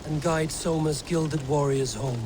and guide Soma's gilded warriors home.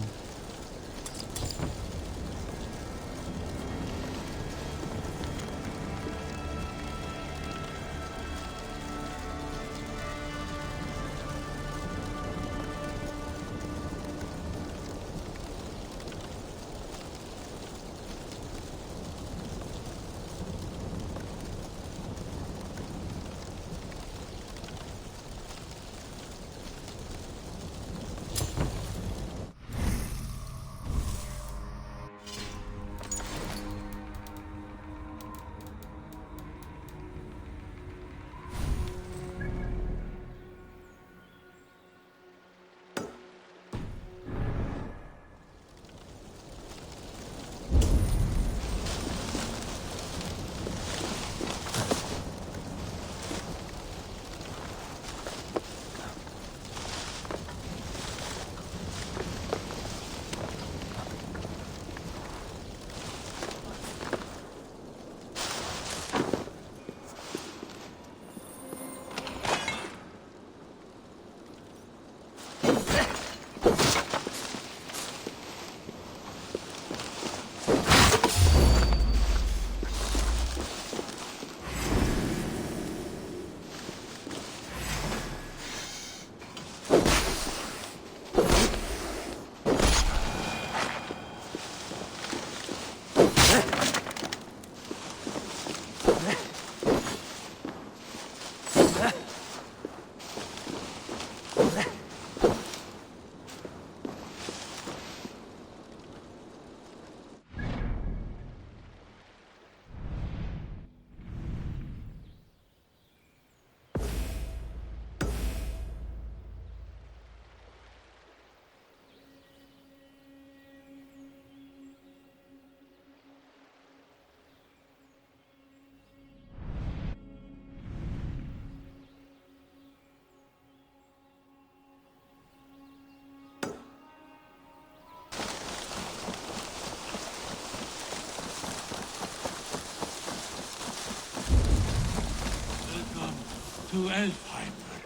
To Elfheimer.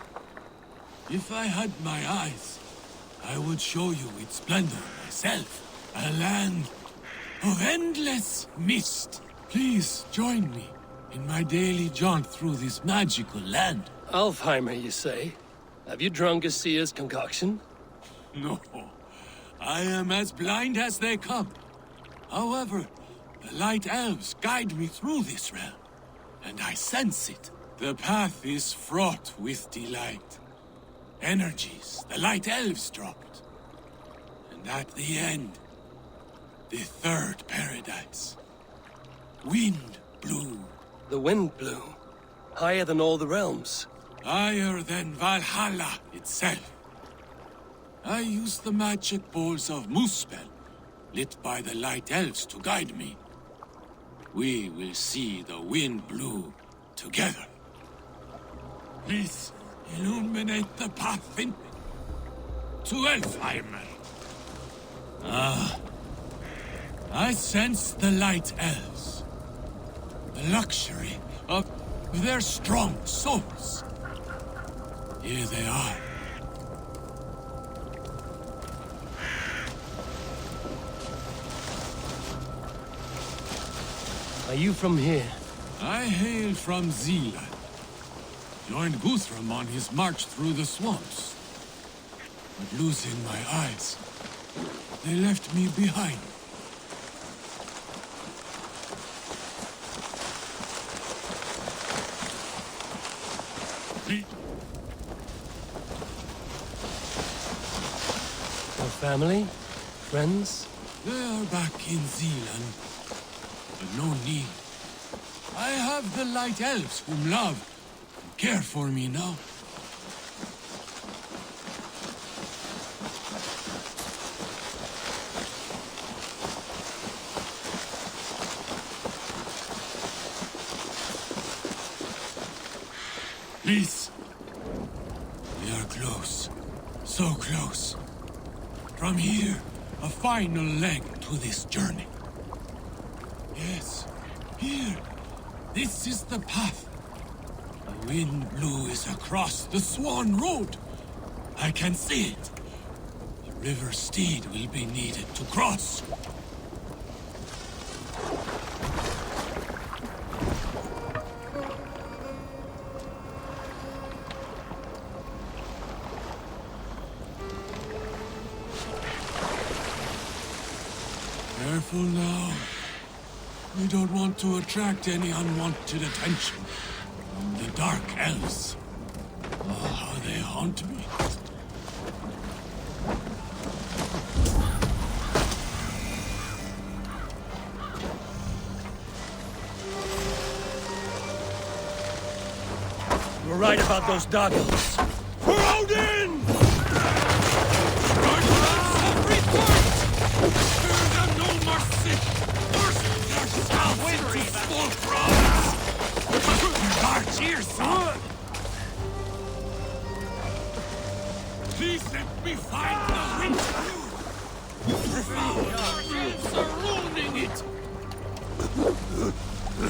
If I had my eyes, I would show you its splendor myself. A land of endless mist. Please join me in my daily jaunt through this magical land. Alfheimer, you say? Have you drunk a seer's concoction? No, I am as blind as they come. However, the light elves guide me through this realm, and I sense it. The path is fraught with delight. Energies the light elves dropped. And at the end, the third paradise. Wind blew. The wind blew? Higher than all the realms? Higher than Valhalla itself. I used the magic balls of Muspel, lit by the light elves to guide me. We will see the wind blew together. Please illuminate the path in to Elfheimer. I sense the light elves. The luxury of their strong souls. Here they are. Are you from here? I hail from Zealand. Joined Guthrum on his march through the swamps. But losing my eyes, they left me behind. Your family? Friends? They are back in Zealand, but no need. I have the light elves whom love and care for me now. Please. We are close. So close. From here, a final leg to this journey. Yes, here. This is the path. The wind blows across the Swan Road. I can see it. The river steed will be needed to cross. Careful now. We don't want to attract any unwanted attention from the Dark Elves. Oh, how they haunt me. You're right about those Dark Elves. For Odin! Dark Elves have returned! Spare them no mercy! Burst their scalps into small frogs! Our cheers up! Please let me find the wind through! Our elves are ruining it!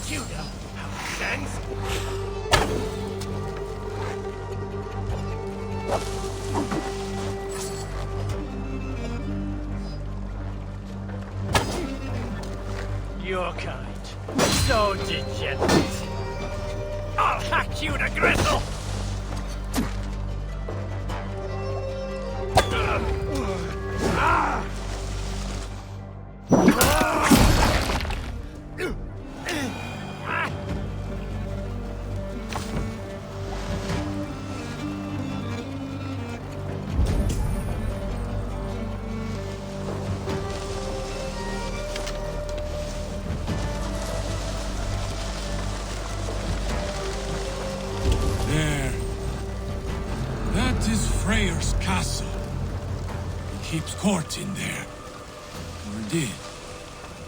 You know how it ends? You're kind. So degenerate. I'll hack you to gristle! Freyr's castle. He keeps court in there. Or did.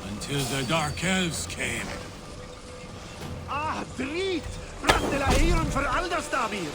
Until the Dark Elves came. Ah, Driet! Bracht de la heren voor Alderstab hier!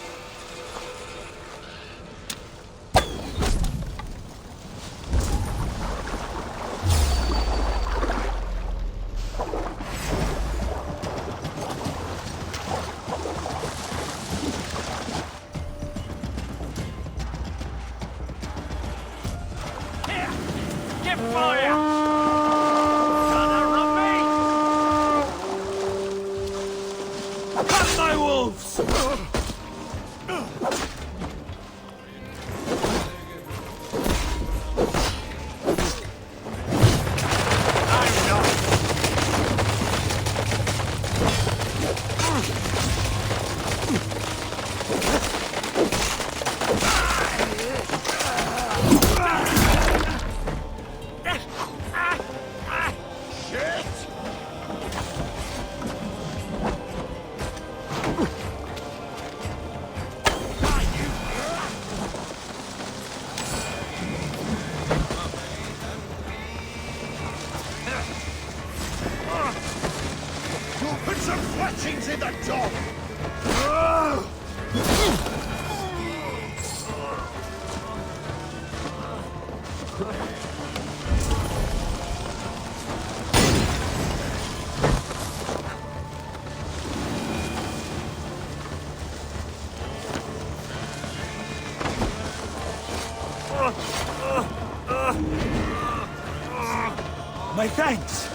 My thanks!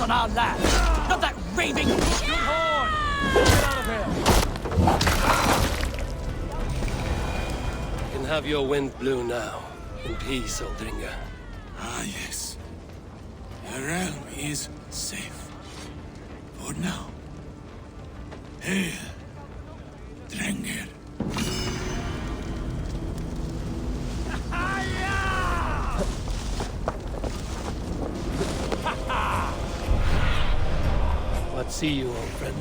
On our land! Not that raving horn! Get out of here! You can have your wind blow now. In peace, Aldringa. Ah, yes. The realm is safe. For now. Hail, Drenger. What see you, old friend?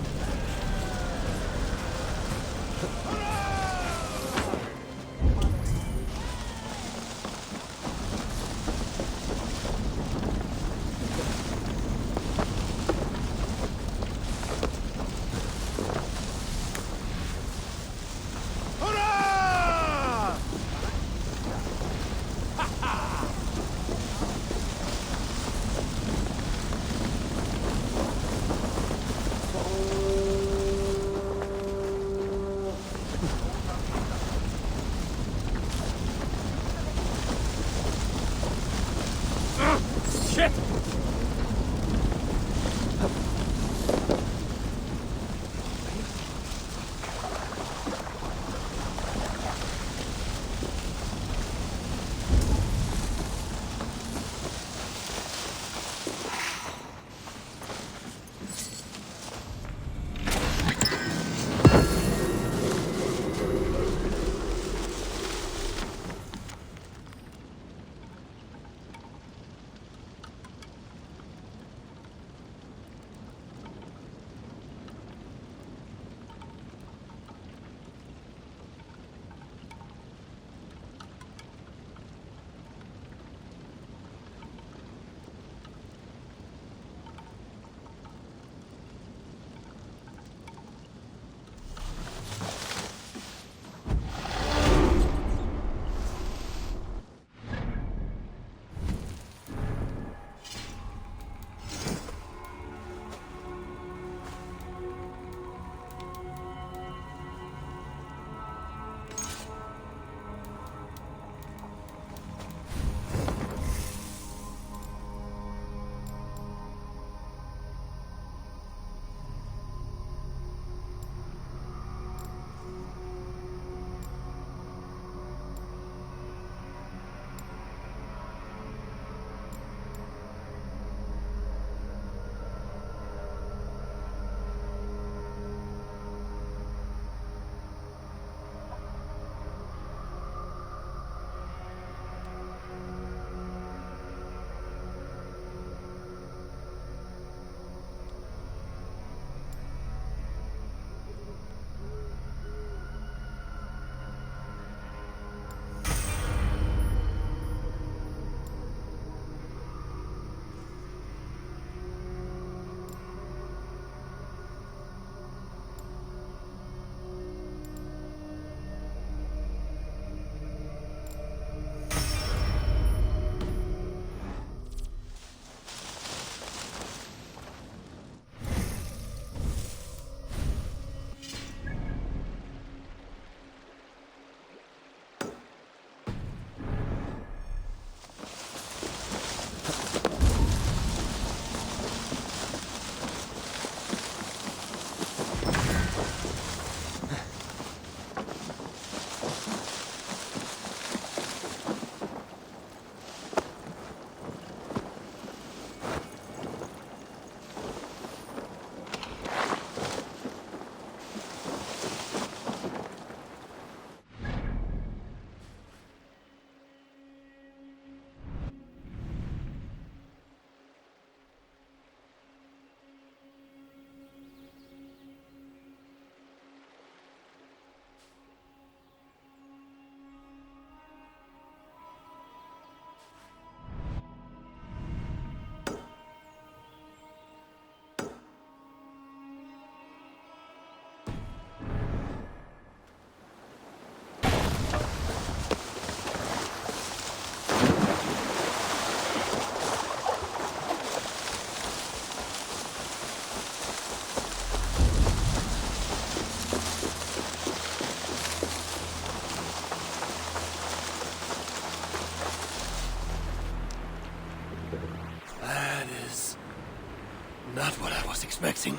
Not what I was expecting.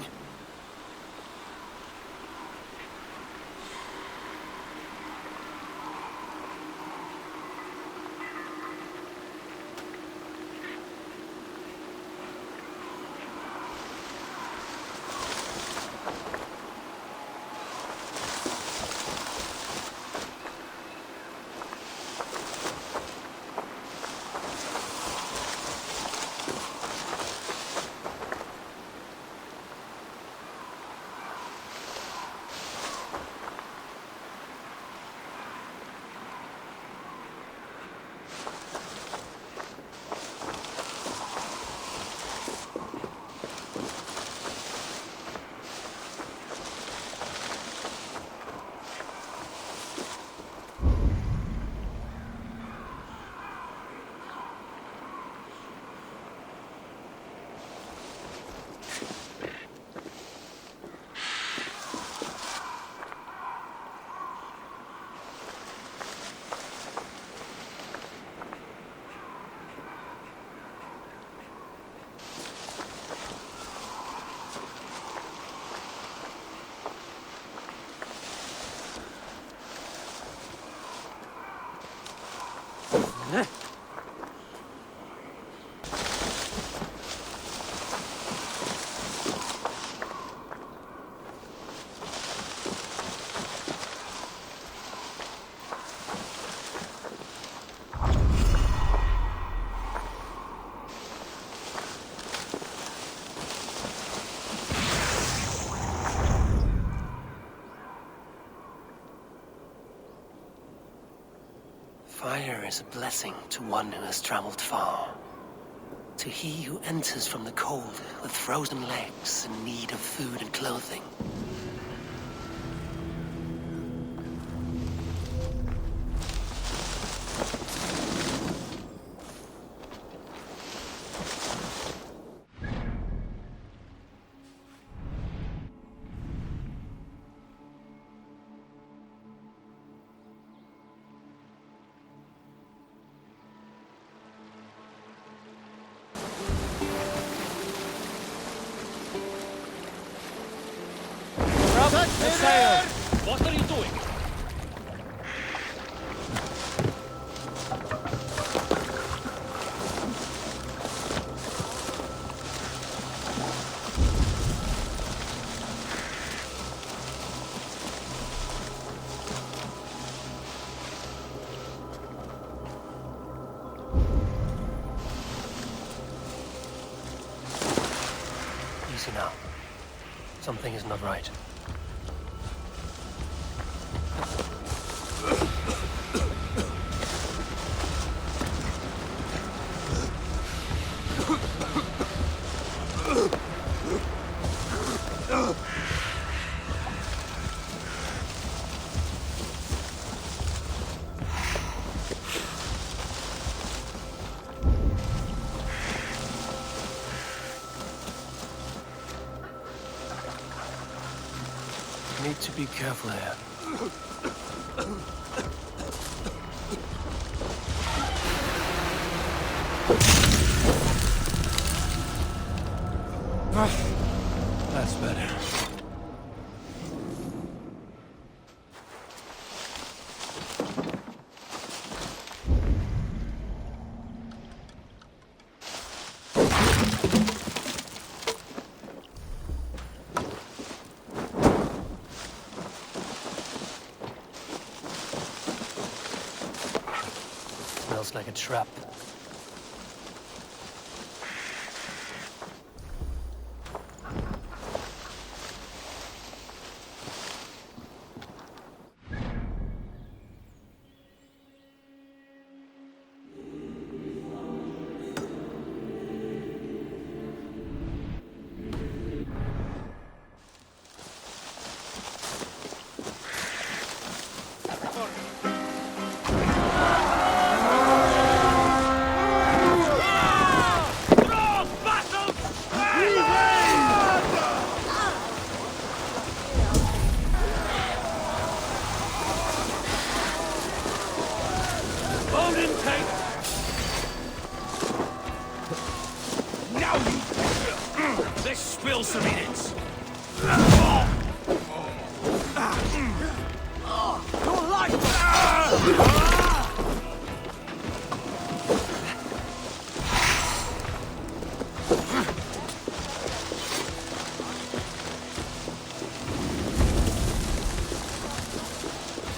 Fire is a blessing to one who has traveled far. To he who enters from the cold with frozen legs in need of food and clothing. What are you doing? Easy now. Something is not right. Need to be careful here. That's better. Smells like a trap.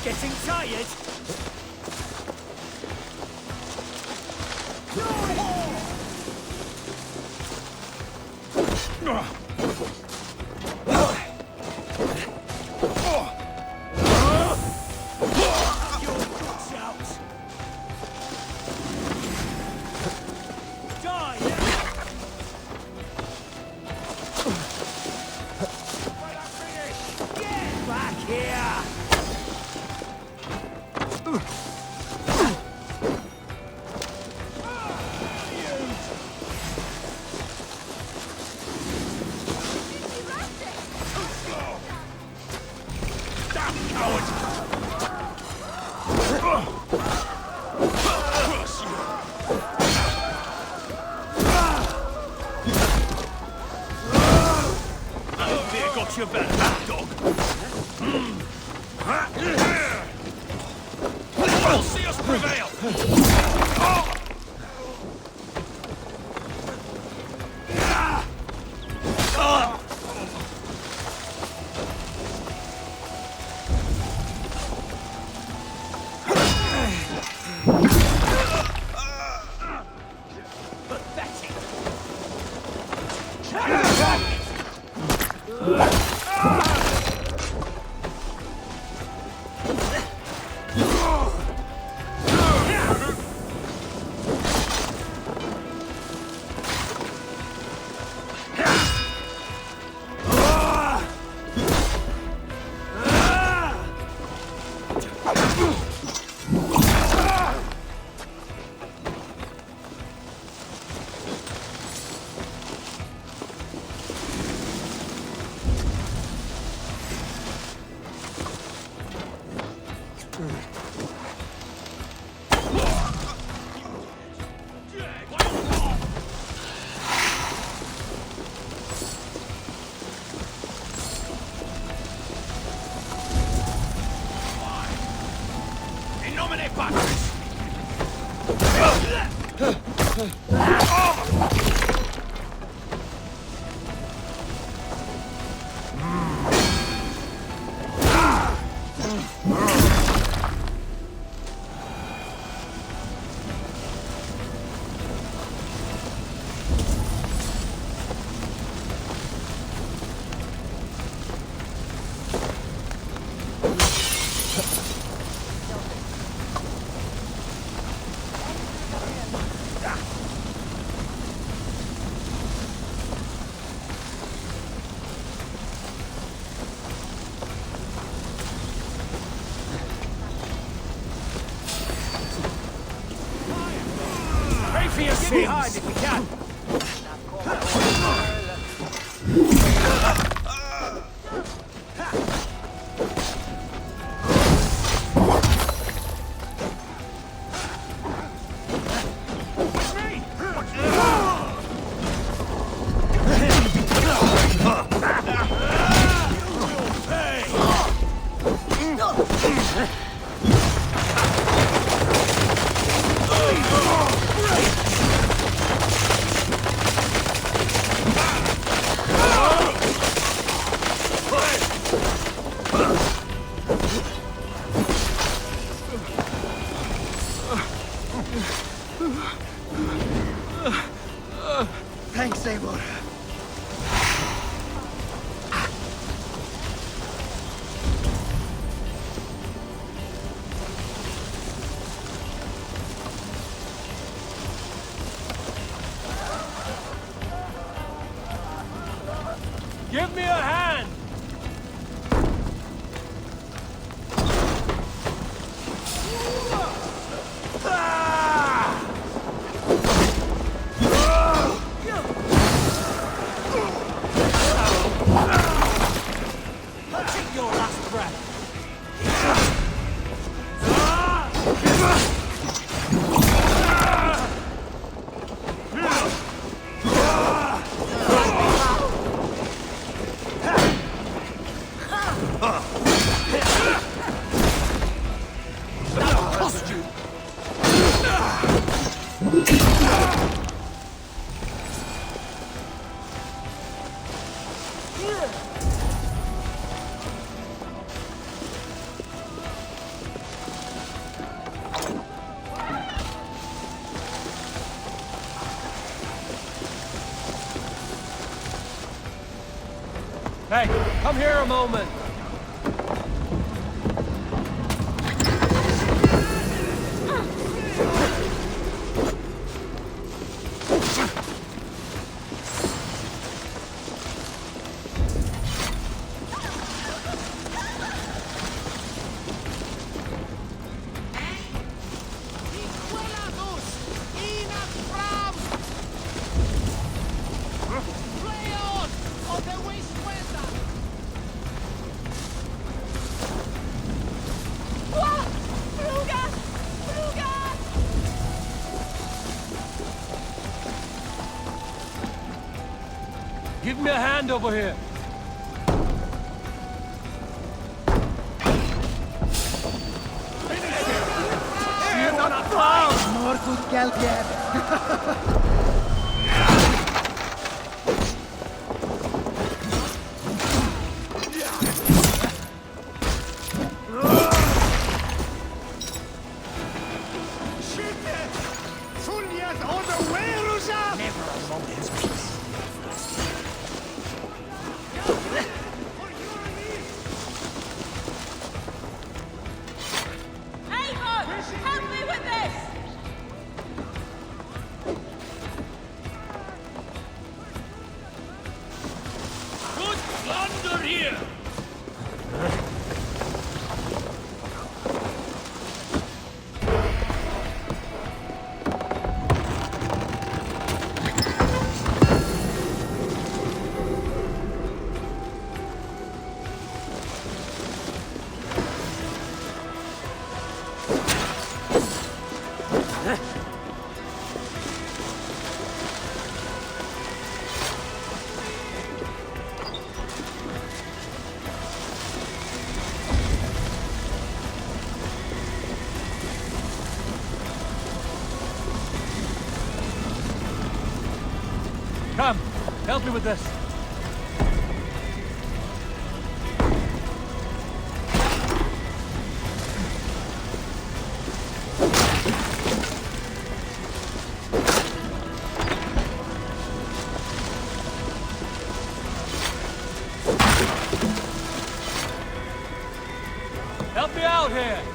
Getting tired? Your back, dog. I'll see us prevail. Get behind if we can. Thanks, Eivor. Give me a hand! Take your last breath. Hey, come here a moment. Give me a hand over here. Good gal, Eivor, help me with this! Good plunder here! Come, help me with this. Help me out here.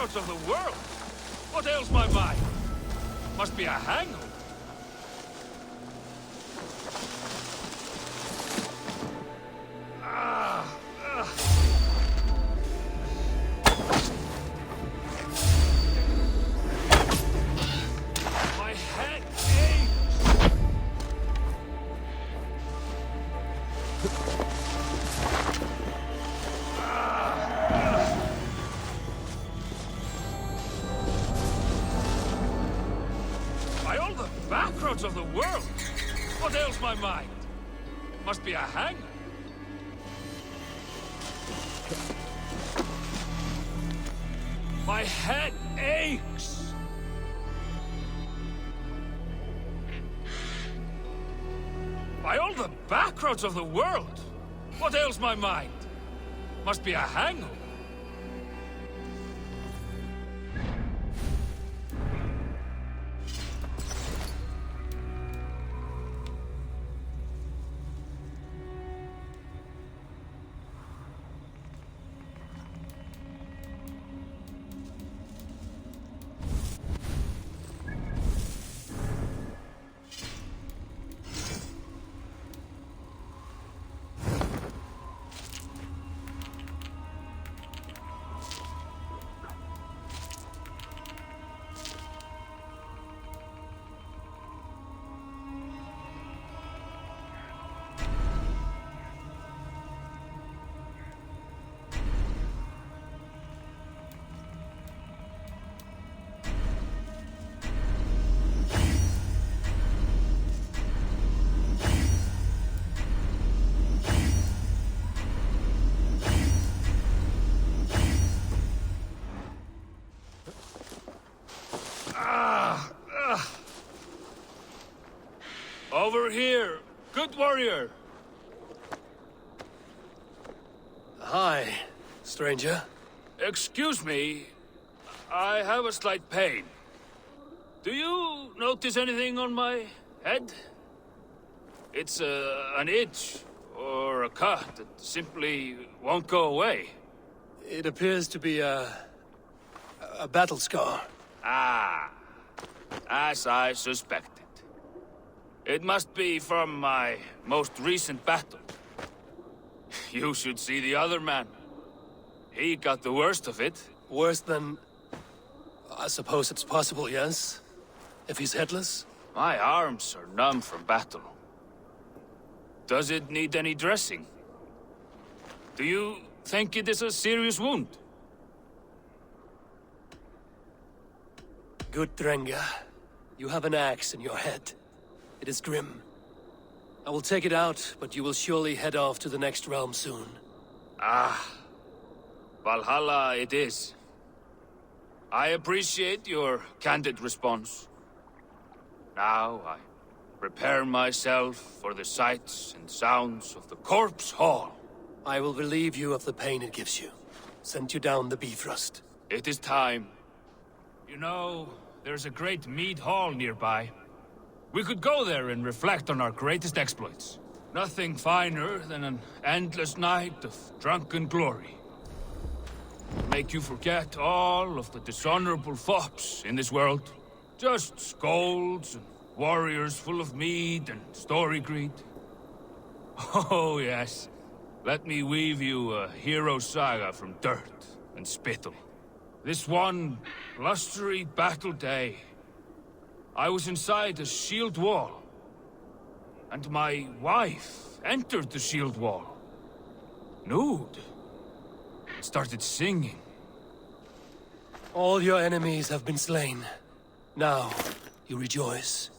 backroads of the world! What ails my mind? Must be a hangover. My head aches! By all the backroads of the world! What ails my mind? Must be a hangover. My head aches! By all the backroads of the world! What ails my mind? Must be a hangover. Over here, good warrior. Hi, stranger. Excuse me, I have a slight pain. Do you notice anything on my head? It's an itch or a cut that simply won't go away. It appears to be a battle scar. Ah, as I suspected. It must be from my most recent battle. You should see the other man. He got the worst of it. Worse than... I suppose it's possible, yes? If he's headless? My arms are numb from battle. Does it need any dressing? Do you think it is a serious wound? Good Drenga. You have an axe in your head. It is grim. I will take it out, but you will surely head off to the next realm soon. Ah, Valhalla it is. I appreciate your candid response. Now I prepare myself for the sights and sounds of the corpse hall. I will relieve you of the pain it gives you. Send you down the Bifrost. It is time. You know, there's a great mead hall nearby. We could go there and reflect on our greatest exploits. Nothing finer than an endless night of drunken glory. Make you forget all of the dishonorable fops in this world. Just scolds and warriors full of mead and story greed. Oh yes, let me weave you a hero saga from dirt and spittle. This one blustery battle day, I was inside a shield wall, and my wife entered the shield wall, nude, and started singing. All your enemies have been slain. Now, you rejoice.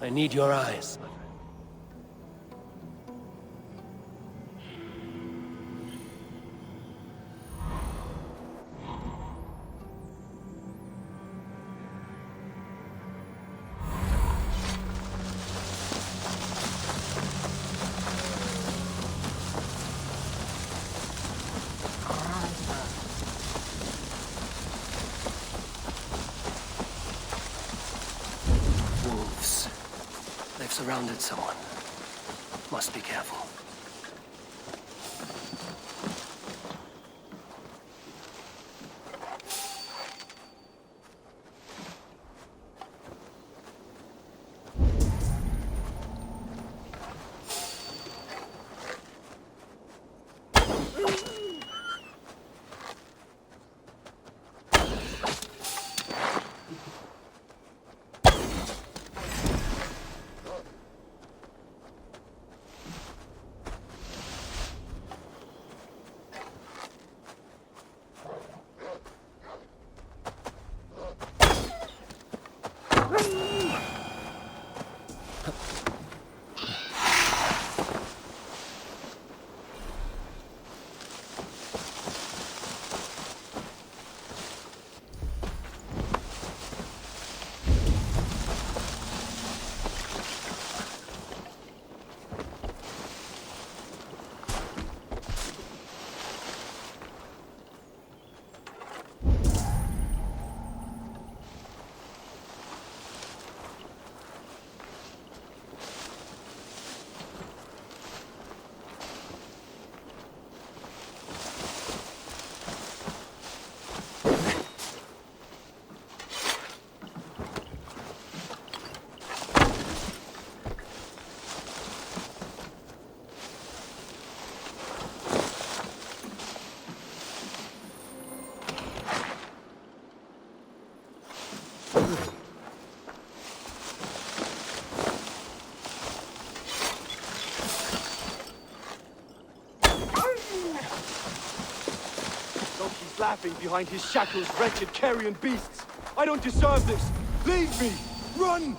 I need your eyes. Surrounded someone. Must be careful. Laughing behind his shackles, wretched carrion beasts. I don't deserve this. Leave me! Run!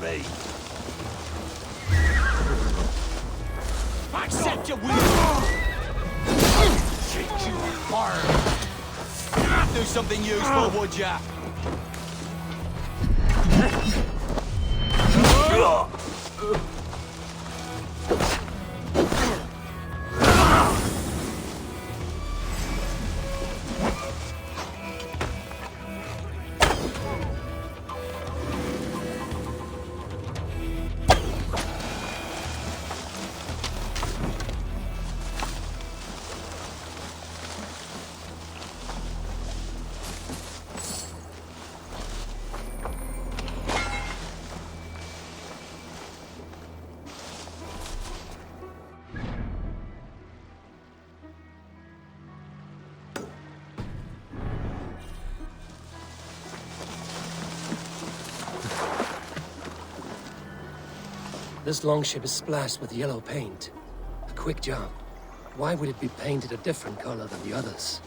me. Accept your will! Shit, you are fired! Do something useful, would ya? This longship is splashed with yellow paint. A quick job. Why would it be painted a different color than the others?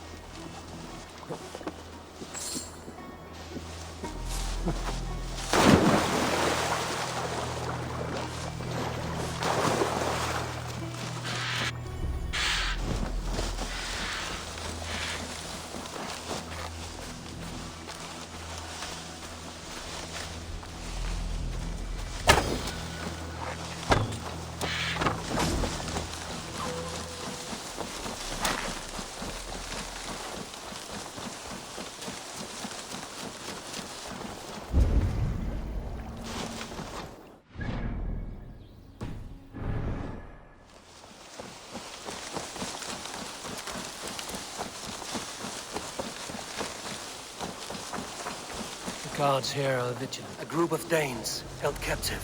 Guards here are vigilant. A group of Danes held captive.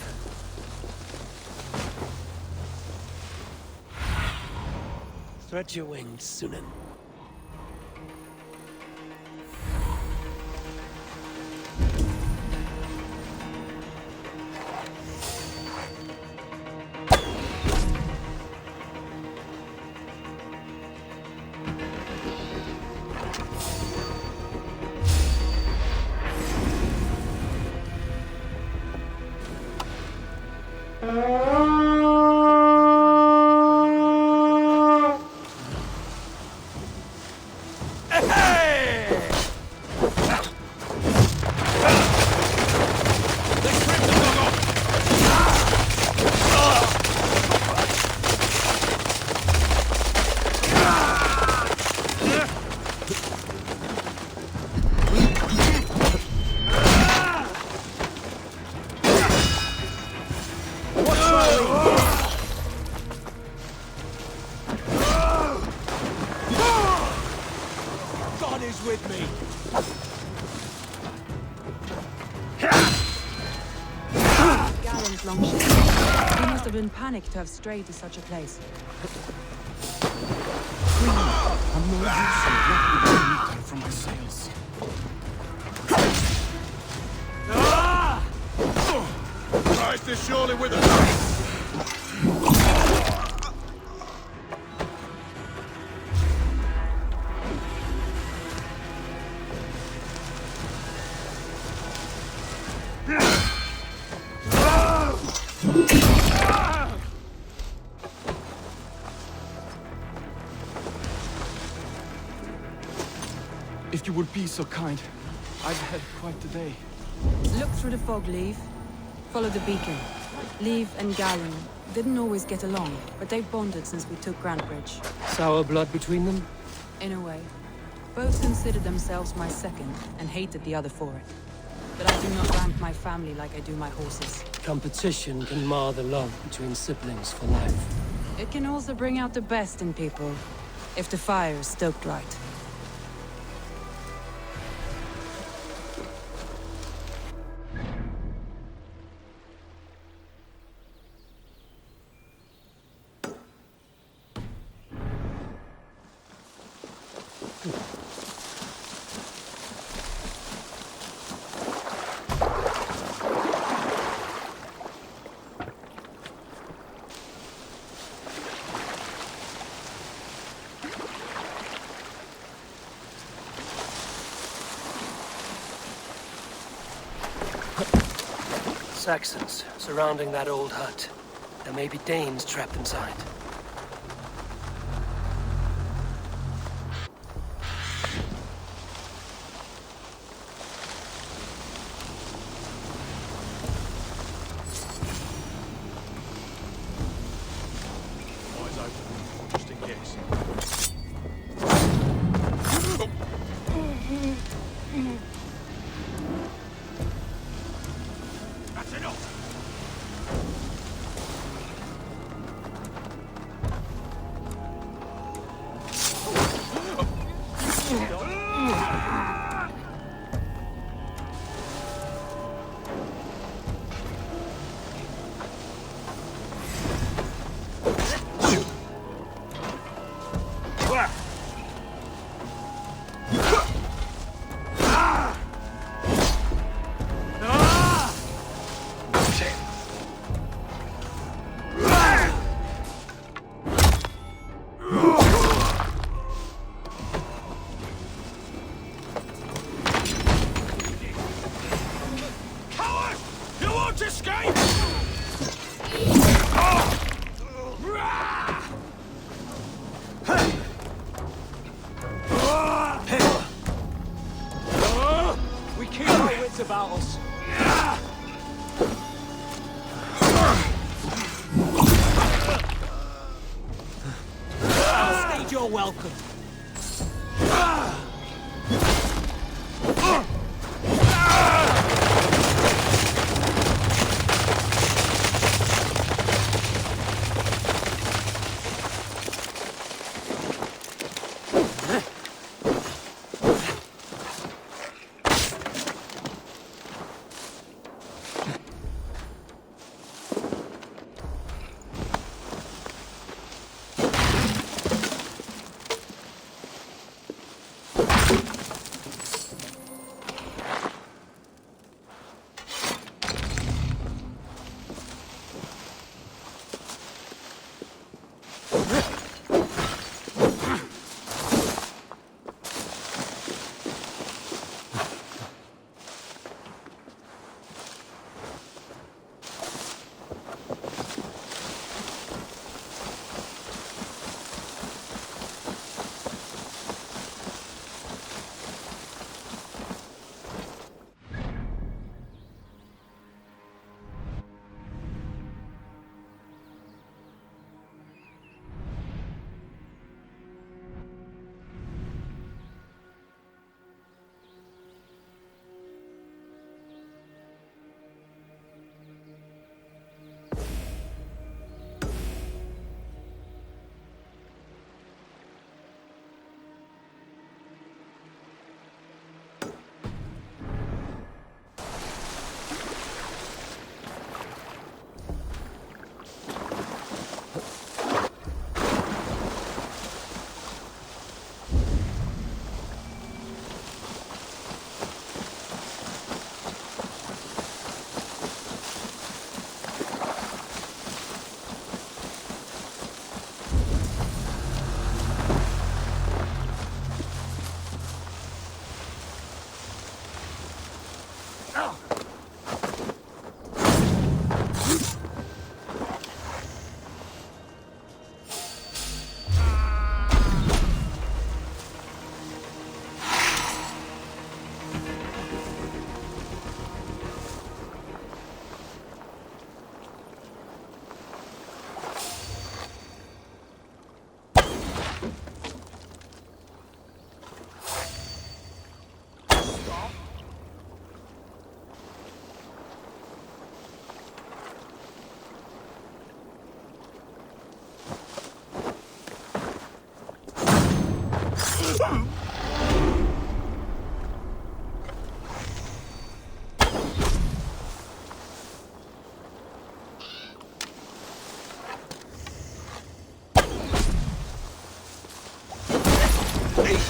Spread your wings, Sunan. Panic to have strayed to such a place. I'm more used from my sails. Christ is surely with us. If you would be so kind, I've had quite the day. Look through the fog, Leave. Follow the beacon. Leave and Galen didn't always get along, but they've bonded since we took Grantbridge. Sour blood between them? In a way. Both considered themselves my second, and hated the other for it. But I do not rank my family like I do my horses. Competition can mar the love between siblings for life. It can also bring out the best in people, if the fire is stoked right. Saxons surrounding that old hut. There may be Danes trapped inside. Eyes open, just in case. That's enough! About us. I'll state your welcome.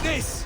This!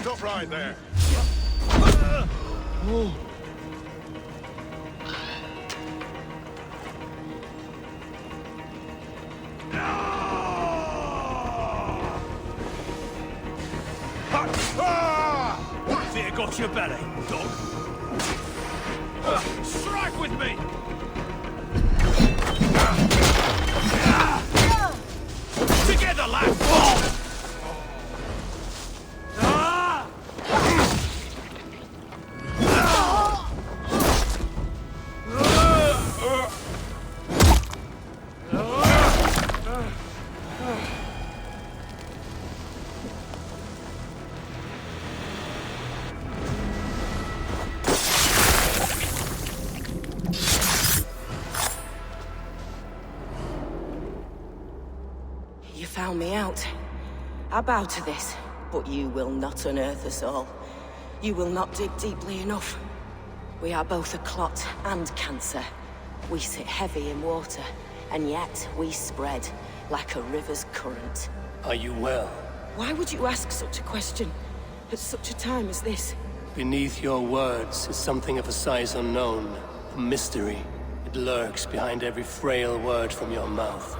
Stop right there. VIETSUB! Watch your belly, dog. Strike with me! Together, lads! You found me out. I bow to this, but you will not unearth us all. You will not dig deeply enough. We are both a clot and cancer. We sit heavy in water, and yet we spread like a river's current. Are you well? Why would you ask such a question at such a time as this? Beneath your words is something of a size unknown, a mystery. It lurks behind every frail word from your mouth.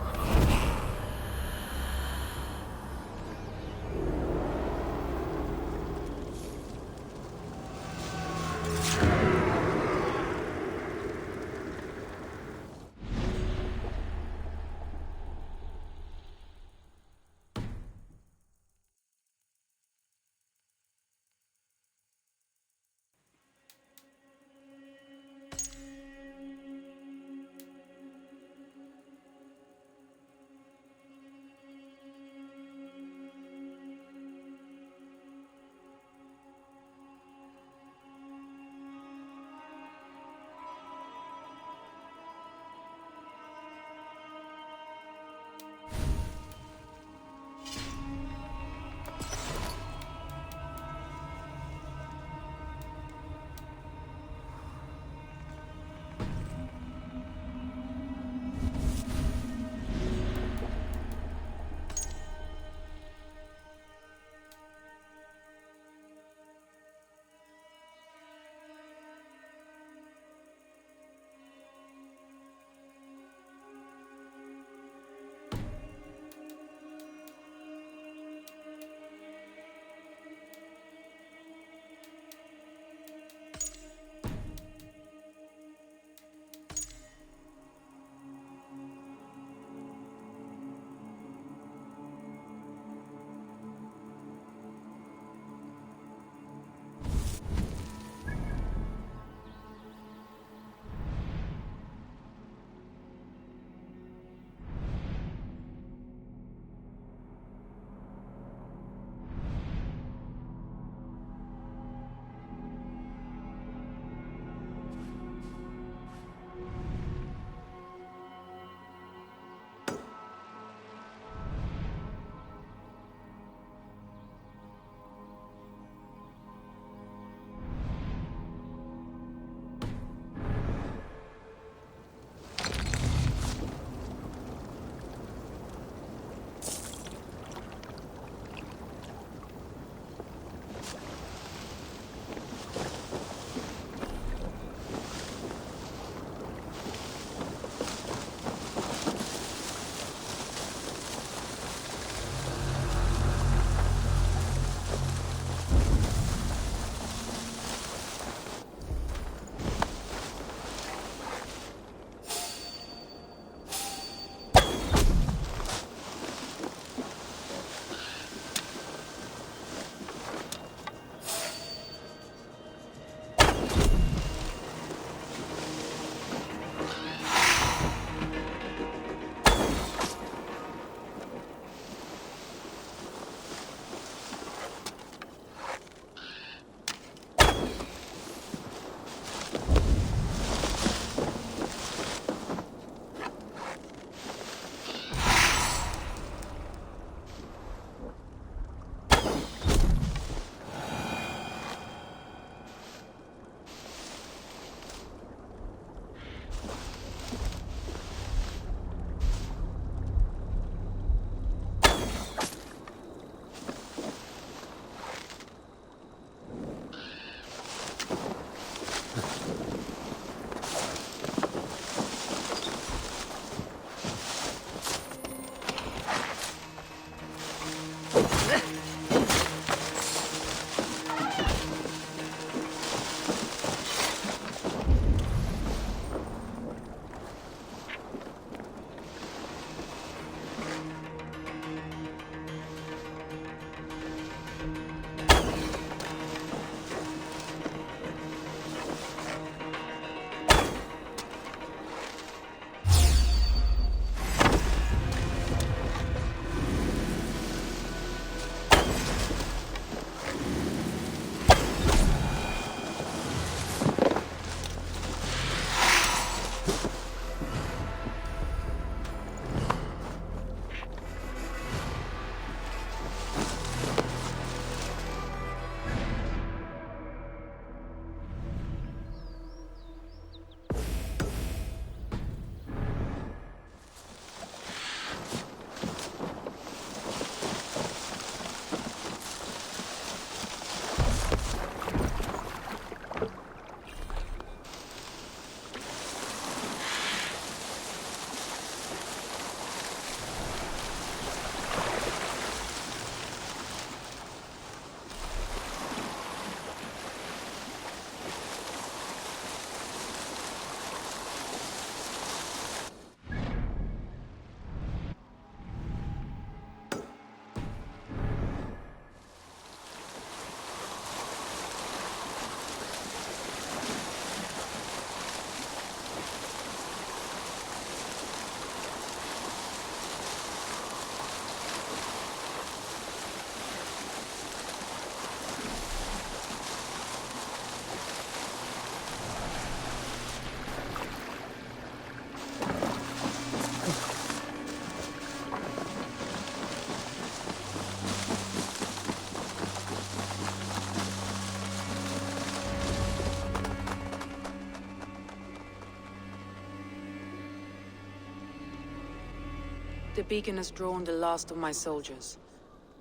the beacon has drawn the last of my soldiers.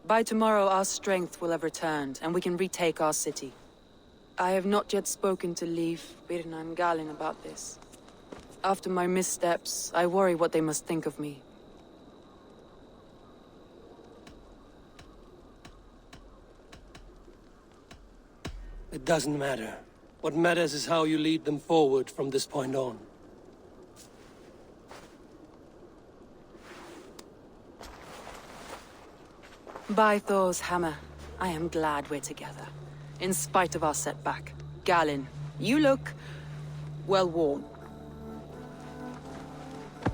By tomorrow our strength will have returned, and we can retake our city. I have not yet spoken to Leif, Birna and Galin about this. After my missteps, I worry what they must think of me. It doesn't matter. What matters is how you lead them forward from this point on. By Thor's hammer, I am glad we're together. In spite of our setback. Galin, you look... well worn.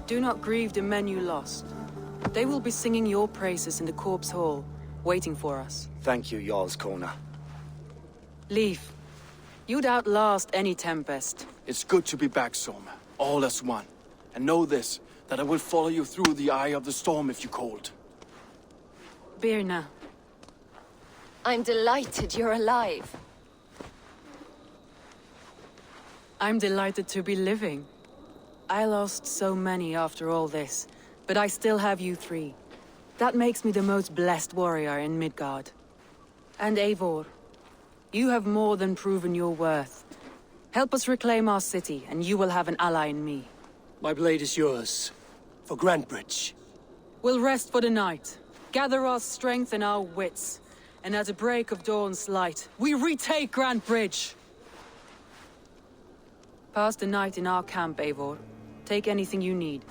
Do not grieve the men you lost. They will be singing your praises in the Corpse Hall, waiting for us. Thank you, Jarl's Kona. Leif, you'd outlast any tempest. It's good to be back, Soma. All as one. And know this, that I will follow you through the eye of the storm if you called. Birna. I'm delighted you're alive. I'm delighted to be living. I lost so many after all this, but I still have you three. That makes me the most blessed warrior in Midgard. And Eivor, you have more than proven your worth. Help us reclaim our city, and you will have an ally in me. My blade is yours. For Grantebridge. We'll rest for the night. Gather our strength and our wits. And at the break of dawn's light, we retake Grantebridge! Pass the night in our camp, Eivor. Take anything you need.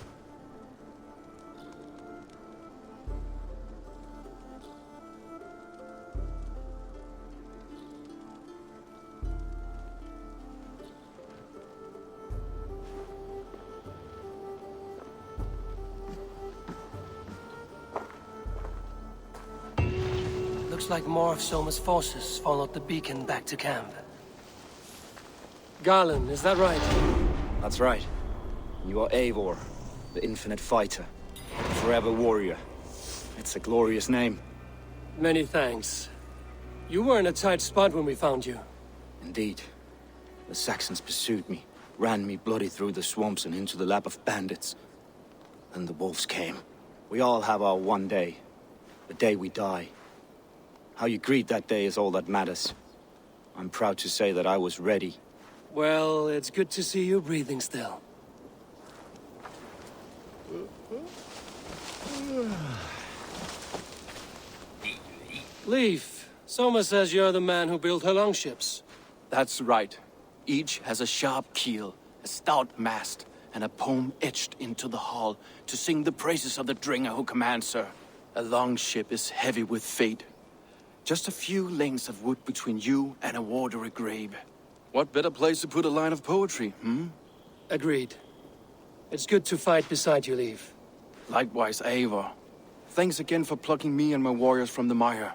Looks like more of Soma's forces followed the beacon back to camp. Garland, is that right? That's right. You are Eivor, the infinite fighter, the forever warrior. It's a glorious name. Many thanks. You were in a tight spot when we found you. Indeed. The Saxons pursued me, ran me bloody through the swamps and into the lap of bandits. Then the wolves came. We all have our one day. The day we die. How you greet that day is all that matters. I'm proud to say that I was ready. Well, it's good to see you breathing still. Leif, Soma says you're the man who built her longships. That's right. Each has a sharp keel, a stout mast, and a poem etched into the hull to sing the praises of the Dringer who commands her. A longship is heavy with fate. Just a few lengths of wood between you and a watery grave. What better place to put a line of poetry, hmm? Agreed. It's good to fight beside you, Leif. Likewise, Eivor. Thanks again for plucking me and my warriors from the mire.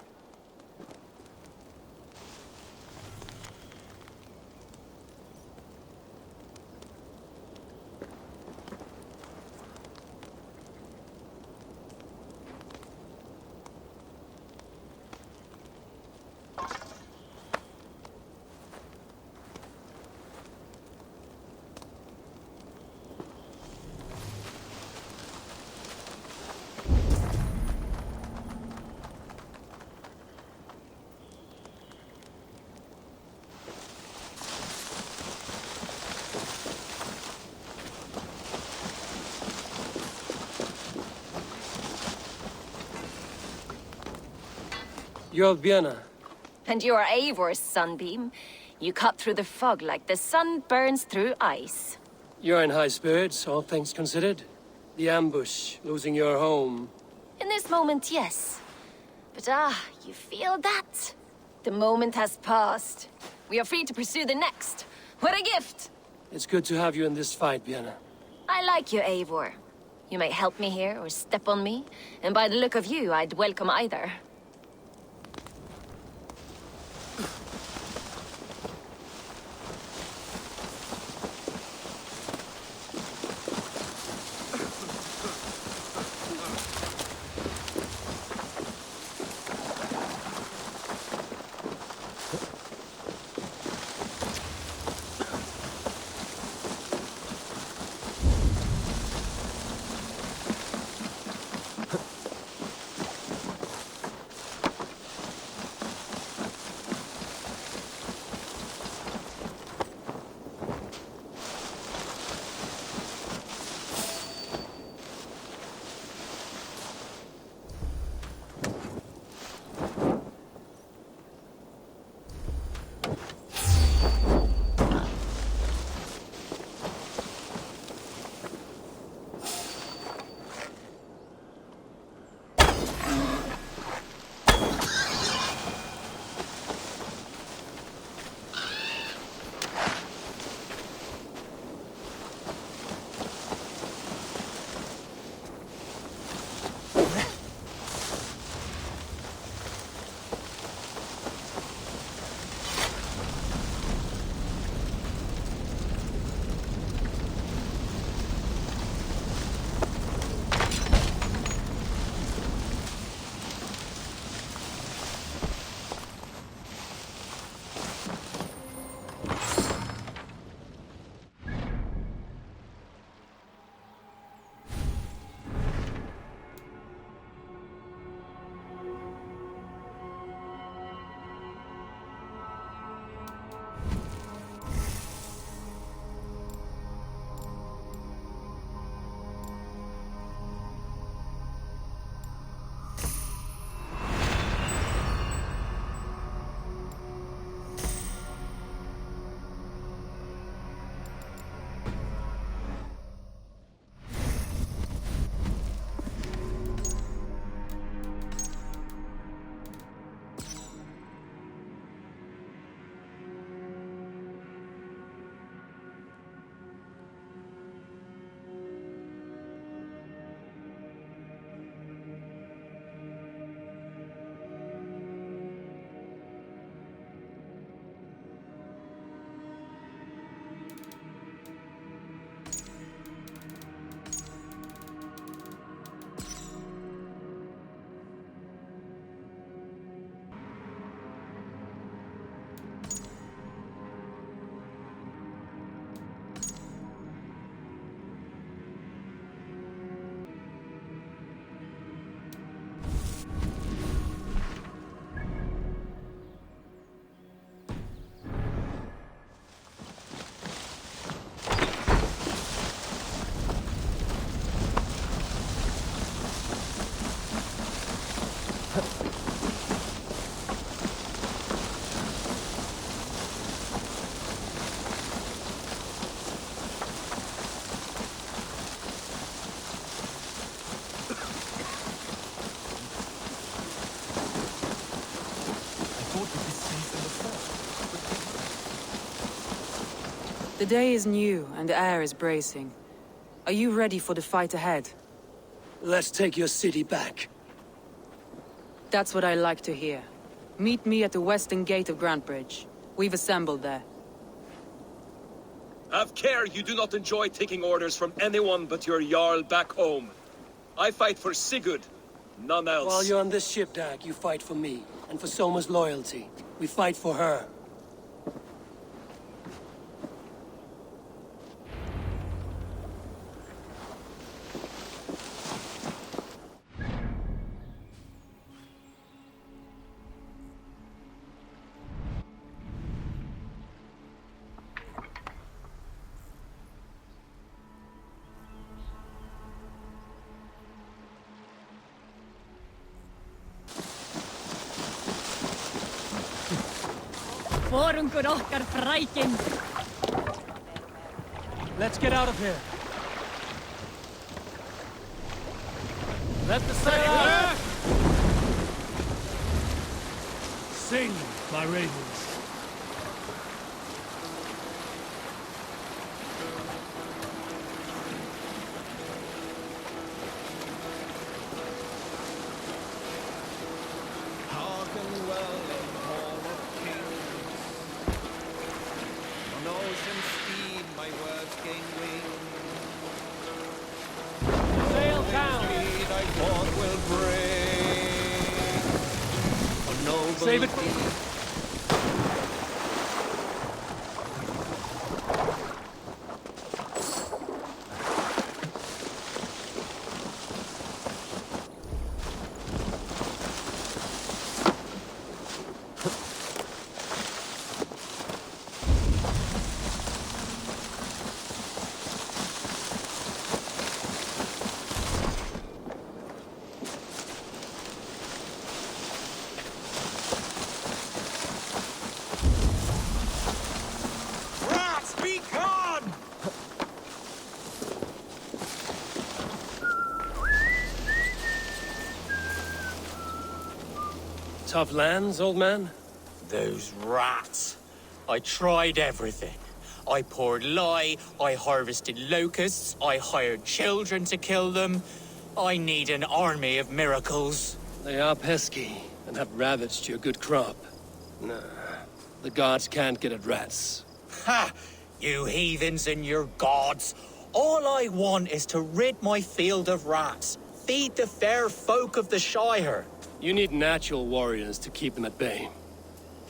You're Björna. And you are Eivor's sunbeam. You cut through the fog like the sun burns through ice. You're in high spirits, all things considered. The ambush, losing your home. In this moment, yes. But you feel that? The moment has passed. We are free to pursue the next. What a gift! It's good to have you in this fight, Björna. I like you, Eivor. You may help me here or step on me, and by the look of you, I'd welcome either. The day is new, and the air is bracing. Are you ready for the fight ahead? Let's take your city back. That's what I like to hear. Meet me at the western gate of Grantebridge. We've assembled there. Have care you do not enjoy taking orders from anyone but your Jarl back home. I fight for Sigurd, none else. While you're on this ship, Dag, you fight for me, and for Soma's loyalty. We fight for her. Let's get out of here. Let the sail out! Sing, my ravens. Hearken well in hall of kings. On ocean steed my words gain wing. Sail down! Speed I forth will bring. On noble Save it. deed. Tough lands, old man? Those rats. I tried everything. I poured lye, I harvested locusts, I hired children to kill them. I need an army of miracles. They are pesky, and have ravaged your good crop. Nah, the gods can't get at rats. Ha! You heathens and your gods. All I want is to rid my field of rats. Feed the fair folk of the Shire. You need natural warriors to keep them at bay.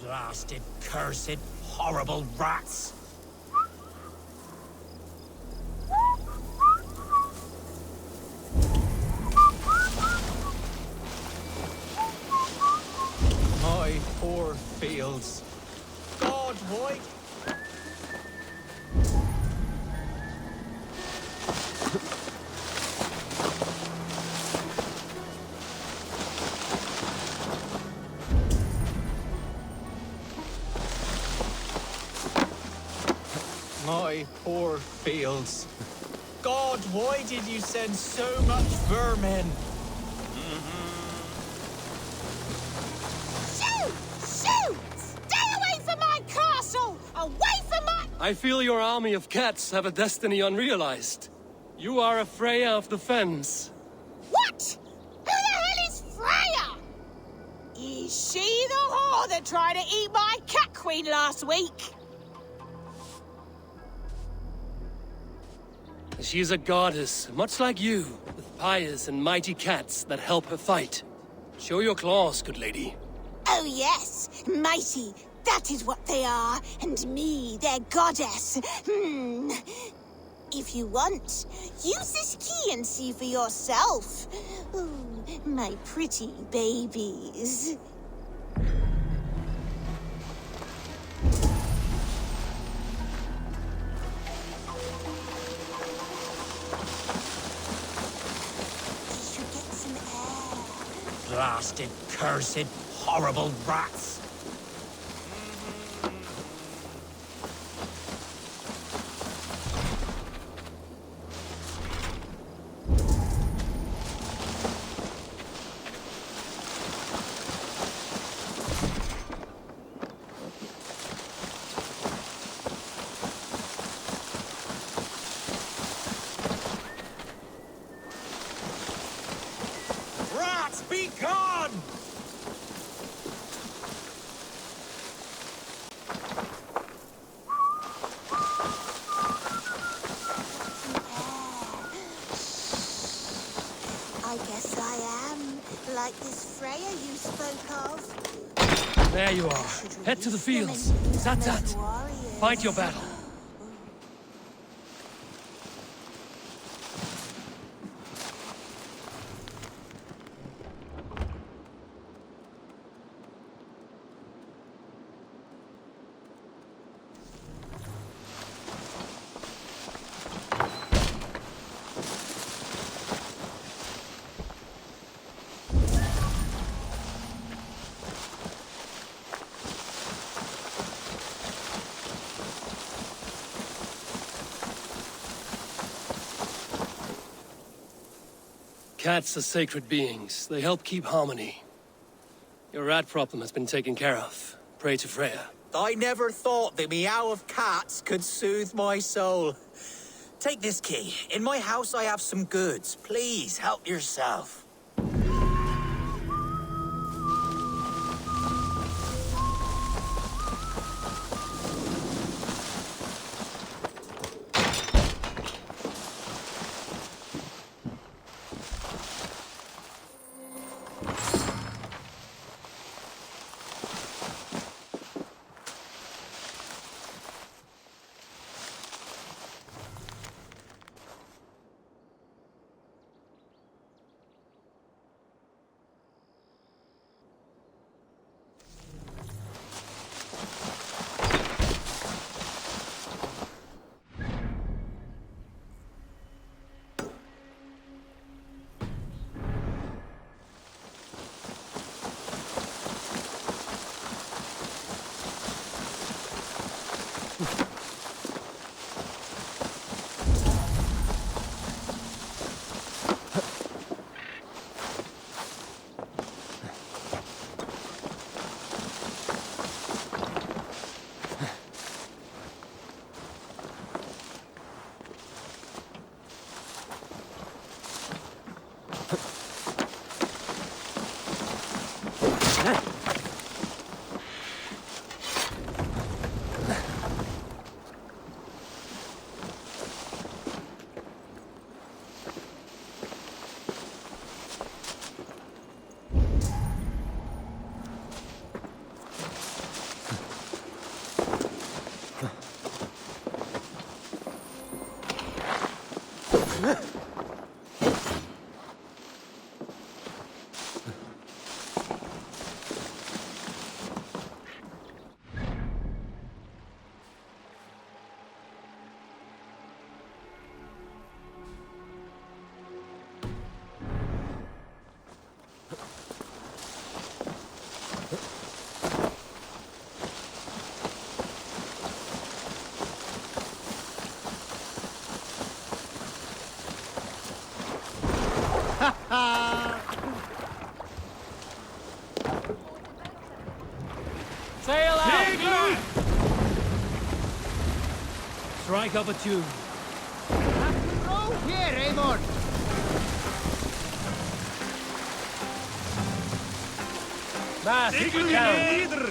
Blasted, cursed, horrible rats. My poor fields. God, why? My poor fields. God, why did you send so much vermin? Shoot! Shoot! Stay away from my castle! Away from my... I feel your army of cats have a destiny unrealized. You are a Freya of the Fens. What? Who the hell is Freya? Is she the whore that tried to eat my cat queen last week? She is a goddess, much like you, with pious and mighty cats that help her fight. Show your claws, good lady. Oh yes, mighty. That is what they are. And me, their goddess. If you want, use this key and see for yourself. Ooh, my pretty babies. Blasted, cursed, horrible rats. This Freya you spoke of. There you are. Head to the fields. Zat. Fight your battle. Cats are sacred beings. They help keep harmony. Your rat problem has been taken care of. Pray to Freya. I never thought the meow of cats could soothe my soul. Take this key. In my house I have some goods. Please help yourself. Sail out! Strike up a tune. Row here, Eivor! Mast down!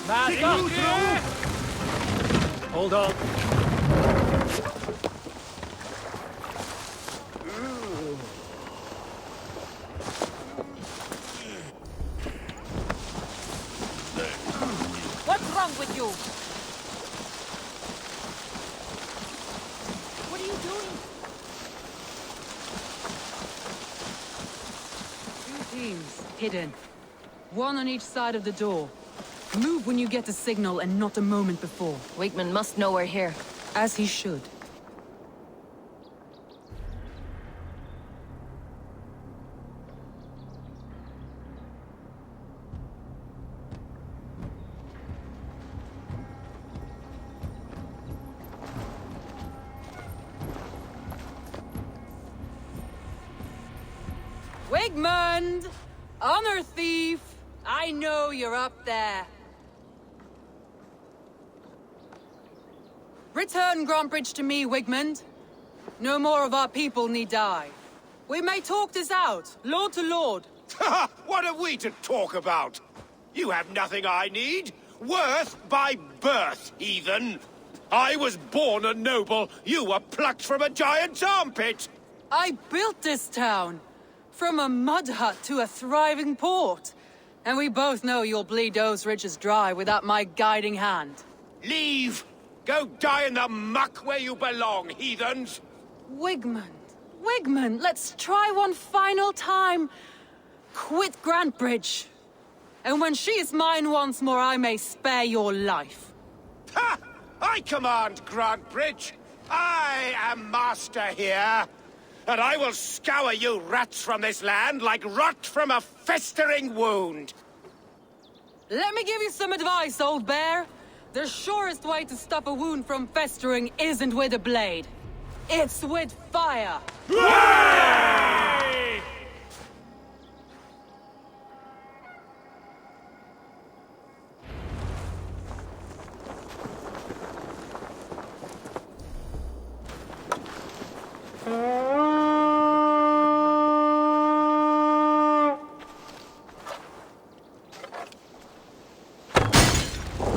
Mast up! Hold on. What's wrong with you? What are you doing? Two teams, hidden. One on each side of the door. Move when you get the signal and not a moment before. Wakeman must know we're here. As he should. Wigmund! Honor thief! I know you're up there. Return Grantbridge to me, Wigmund. No more of our people need die. We may talk this out, lord to lord. What are we to talk about? You have nothing I need. Worth by birth, heathen. I was born a noble. You were plucked from a giant's armpit. I built this town. From a mud hut to a thriving port. And we both know you'll bleed those riches dry without my guiding hand. Leave! Go die in the muck where you belong, heathens! Wigmund, let's try one final time. Quit Grantbridge. And when she is mine once more, I may spare your life. Ha! I command Grantbridge. I am master here. And I will scour you rats from this land like rot from a festering wound. Let me give you some advice, old bear. The surest way to stop a wound from festering isn't with a blade. It's with fire. Hooray!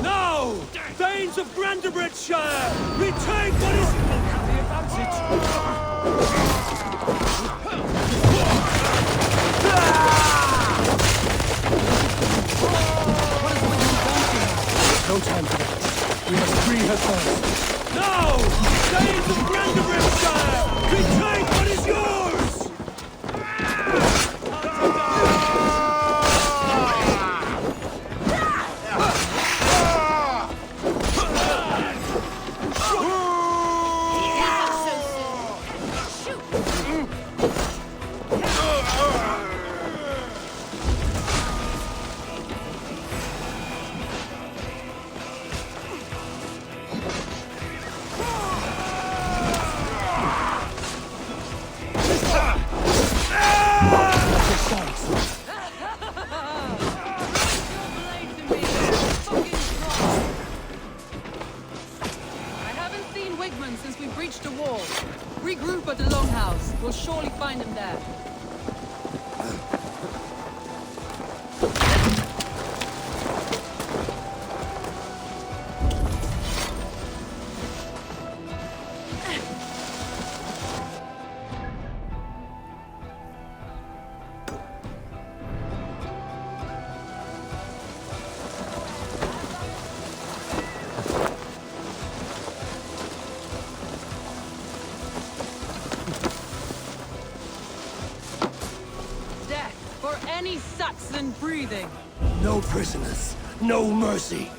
Now! Thanes of Grantebridgeshire! Retake what is... the advantage! No time for that. We must free her first. Now! Thanes of Grantebridgeshire! Retake what is yours! Since we breached the wall. Regroup at the Longhouse. We'll surely find him there. Any Saxon breathing. No prisoners, no mercy.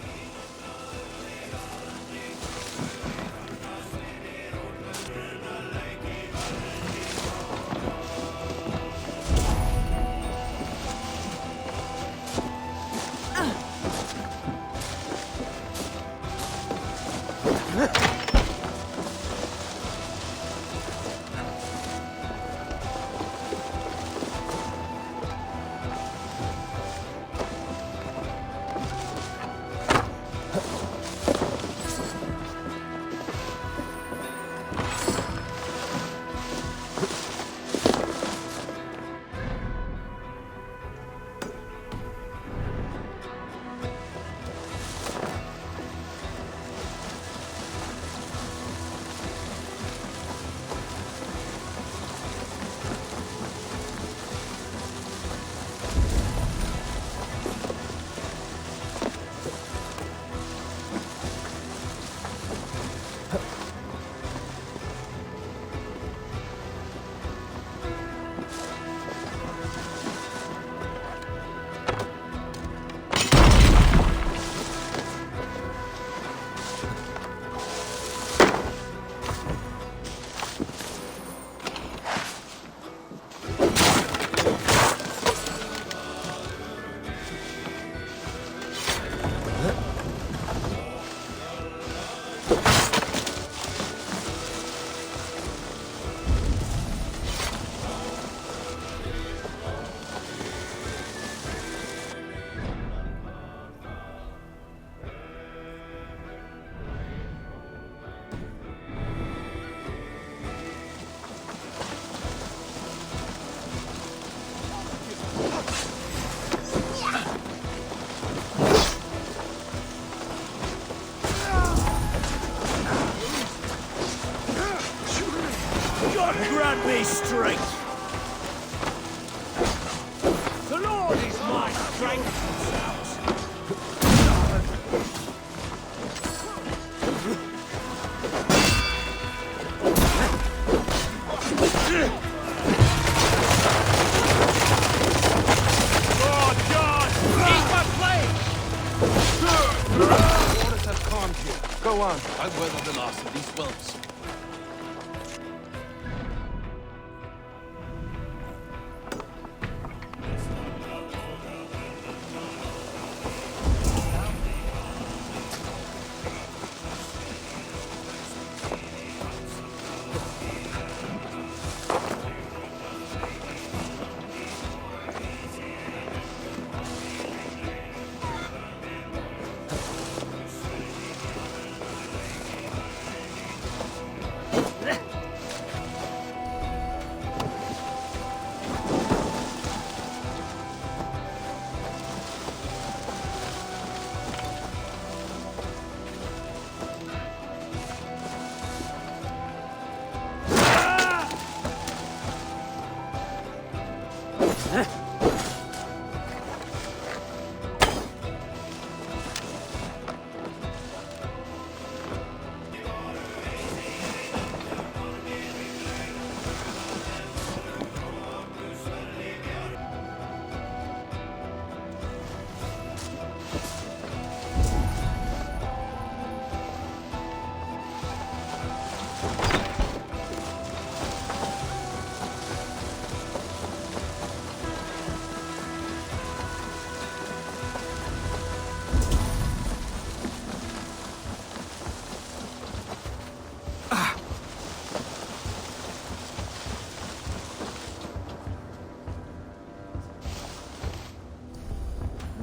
God grant me strength! The Lord is my strength! Oh, God! Eat my flame! Waters have calmed here. Go on. I weather the last of these whelps.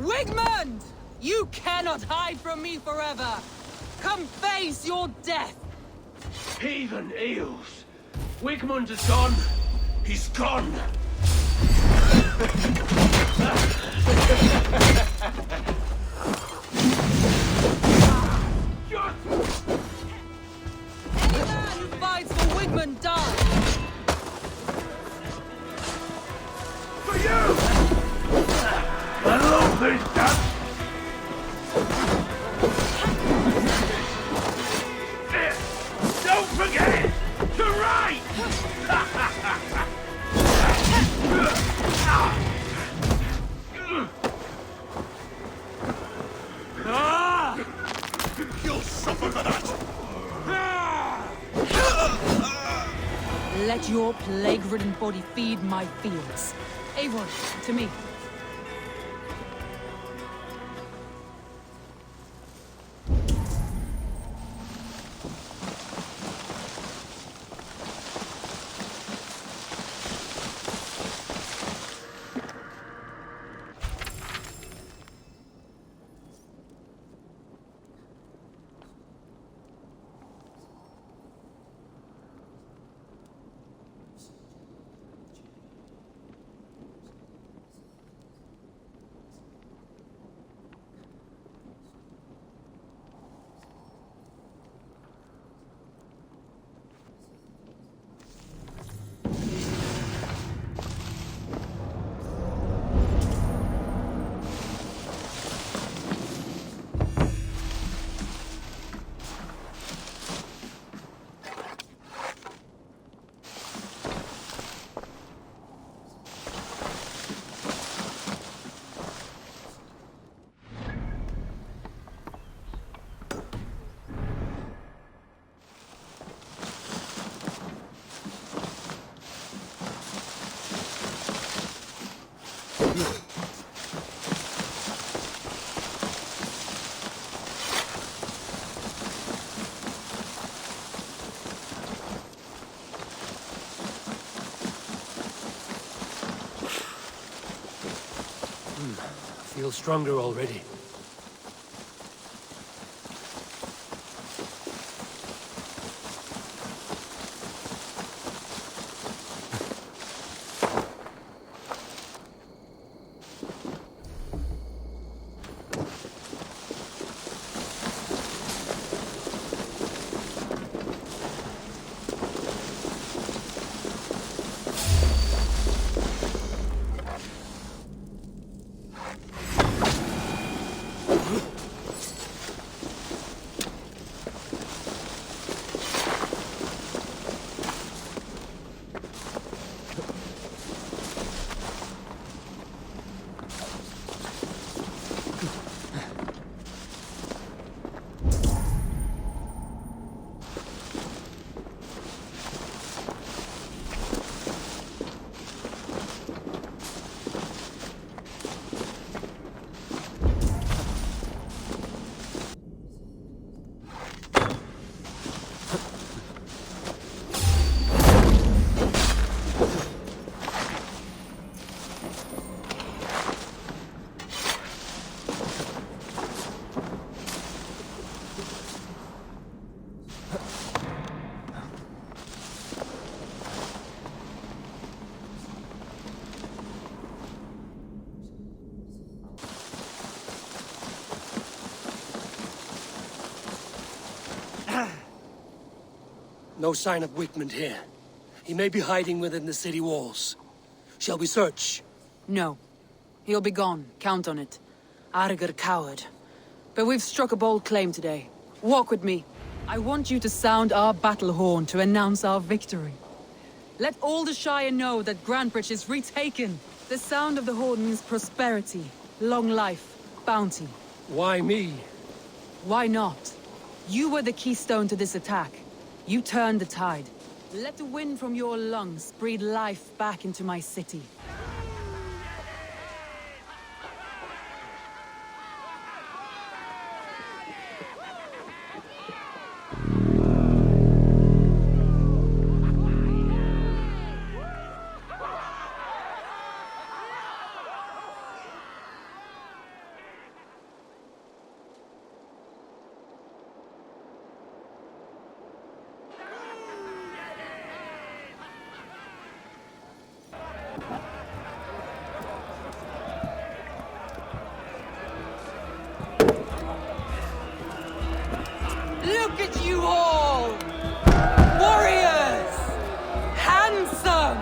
Wigmund! You cannot hide from me forever! Come face your death! Heathen eels! Wigmund is gone! He's gone! Any man who fights for Wigmund dies! For you! I love this stuff! Don't forget to write! You'll suffer for that! Let your plague-ridden body feed my fields. Eivor, to me. I feel stronger already. No sign of Wigmund here. He may be hiding within the city walls. Shall we search? No. He'll be gone. Count on it. Arger coward. But we've struck a bold claim today. Walk with me. I want you to sound our battle horn to announce our victory. Let all the Shire know that Grantebridge is retaken. The sound of the horn means prosperity, long life, bounty. Why me? Why not? You were the keystone to this attack. You turned the tide. Let the wind from your lungs breathe life back into my city. Look at you all! Warriors! Handsome!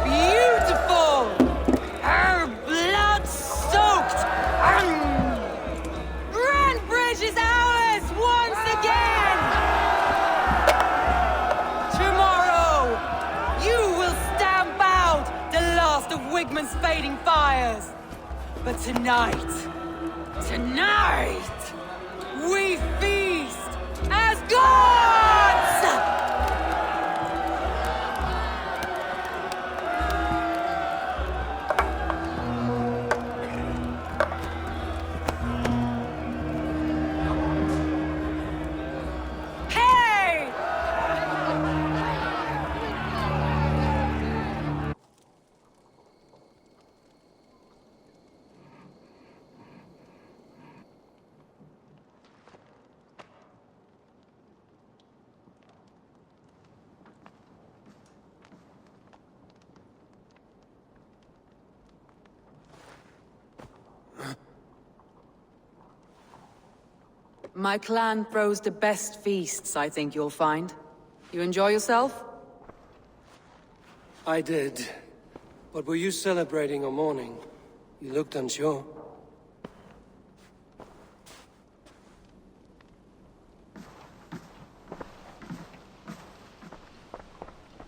Beautiful! Her blood-soaked! Grantebridge is ours once again! Tomorrow, you will stamp out the last of Wigmund's fading fires. But tonight, we feast as gods! Hey! My clan throws the best feasts, I think you'll find. You enjoy yourself? I did. But were you celebrating or mourning? You looked unsure.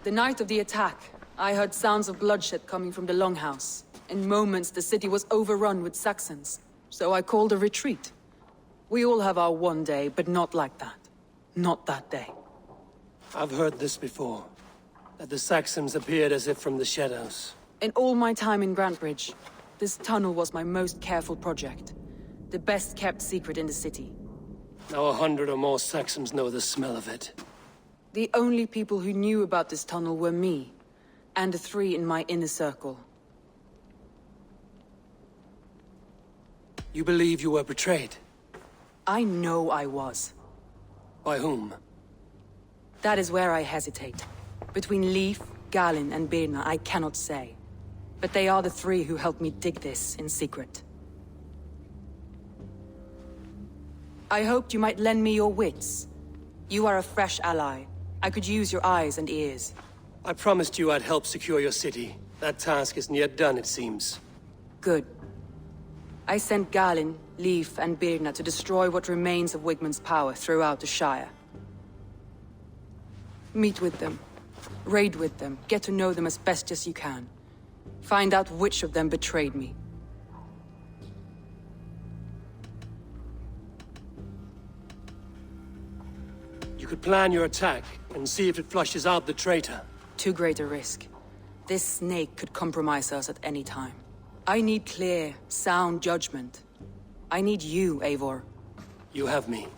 The night of the attack, I heard sounds of bloodshed coming from the Longhouse. In moments, the city was overrun with Saxons, so I called a retreat. We all have our one day, but not like that. Not that day. I've heard this before. That the Saxons appeared as if from the shadows. In all my time in Grantebridge, this tunnel was my most careful project. The best kept secret in the city. Now 100 or more Saxons know the smell of it. The only people who knew about this tunnel were me, and the 3 in my inner circle. You believe you were betrayed? I know I was. By whom? That is where I hesitate. Between Leif, Galin, and Birna, I cannot say. But they are the 3 who helped me dig this in secret. I hoped you might lend me your wits. You are a fresh ally. I could use your eyes and ears. I promised you I'd help secure your city. That task isn't yet done, it seems. Good. I sent Galin, Leif, and Birna to destroy what remains of Wigmund's power throughout the Shire. Meet with them. Raid with them. Get to know them as best as you can. Find out which of them betrayed me. You could plan your attack and see if it flushes out the traitor. Too great a risk. This snake could compromise us at any time. I need clear, sound judgment. I need you, Eivor. You have me.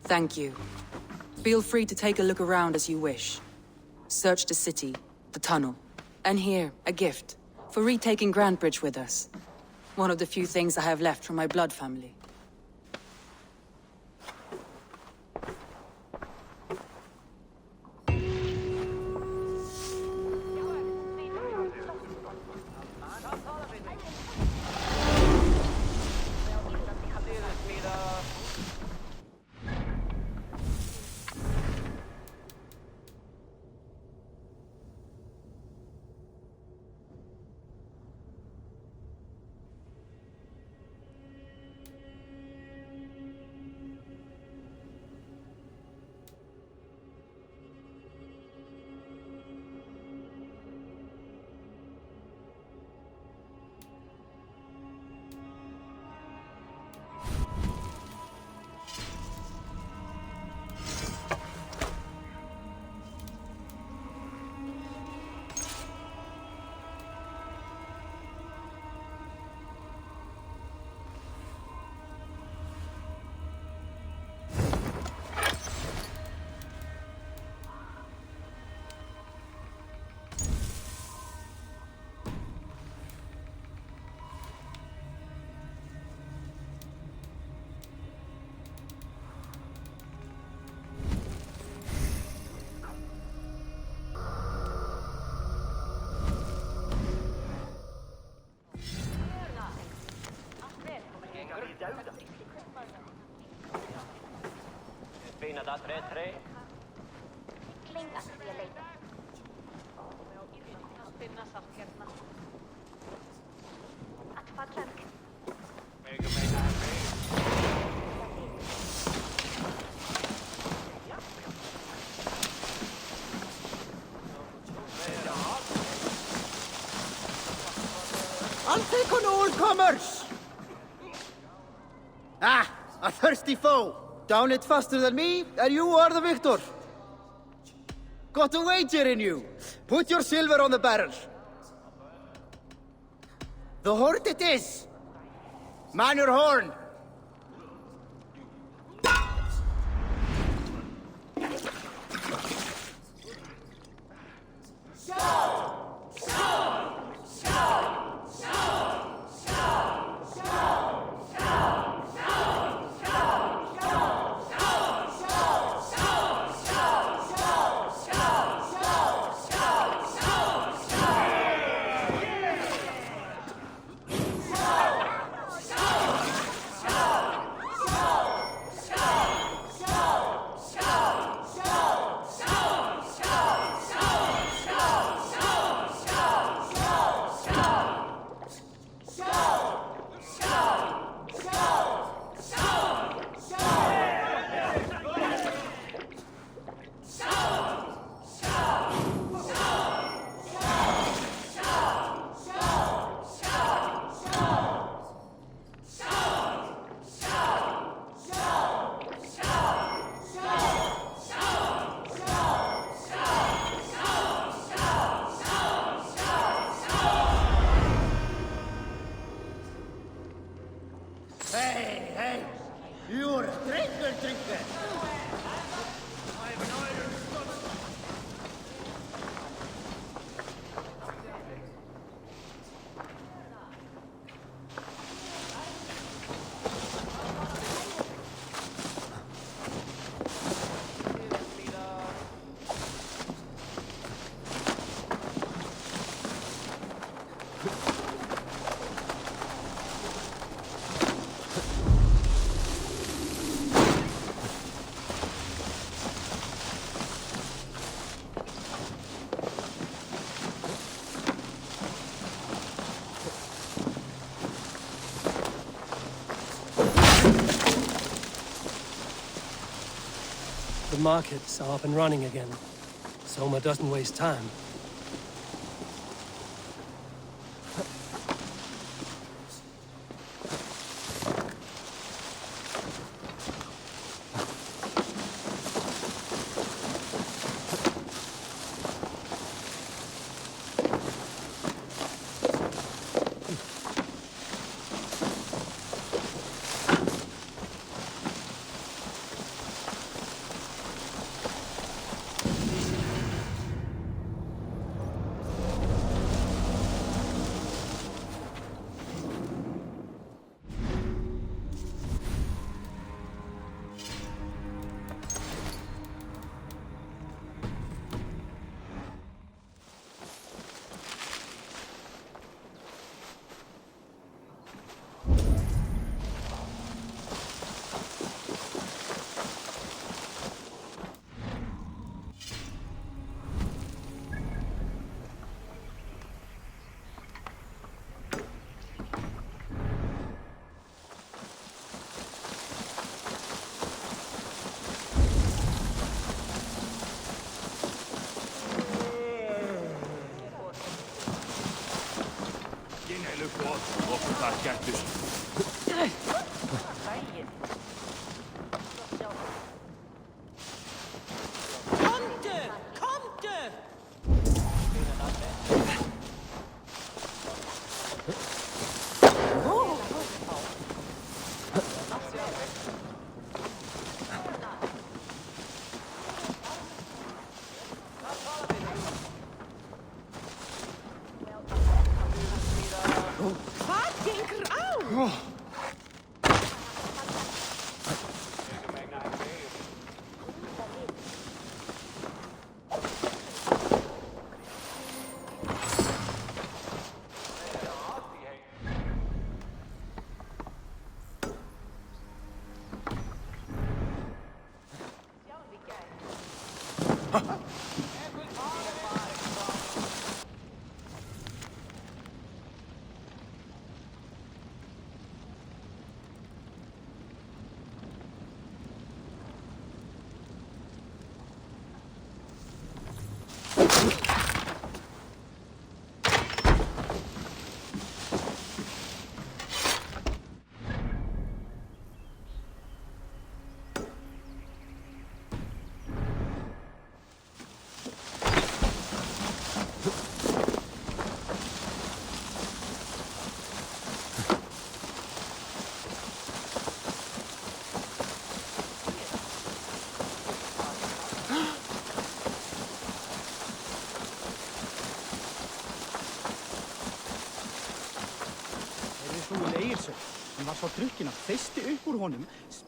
Thank you. Feel free to take a look around as you wish. Search the city, the tunnel. And here, a gift. For retaking Grantebridge with us. One of the few things I have left from my blood family. I'll take on all comers! Ah, a thirsty foe. Down it faster than me, and you are the victor. Got a wager in you. Put your silver on the barrel. The horde it is. Man your horn. Hey, you're a drinker. The markets are up and running again. Soma doesn't waste time.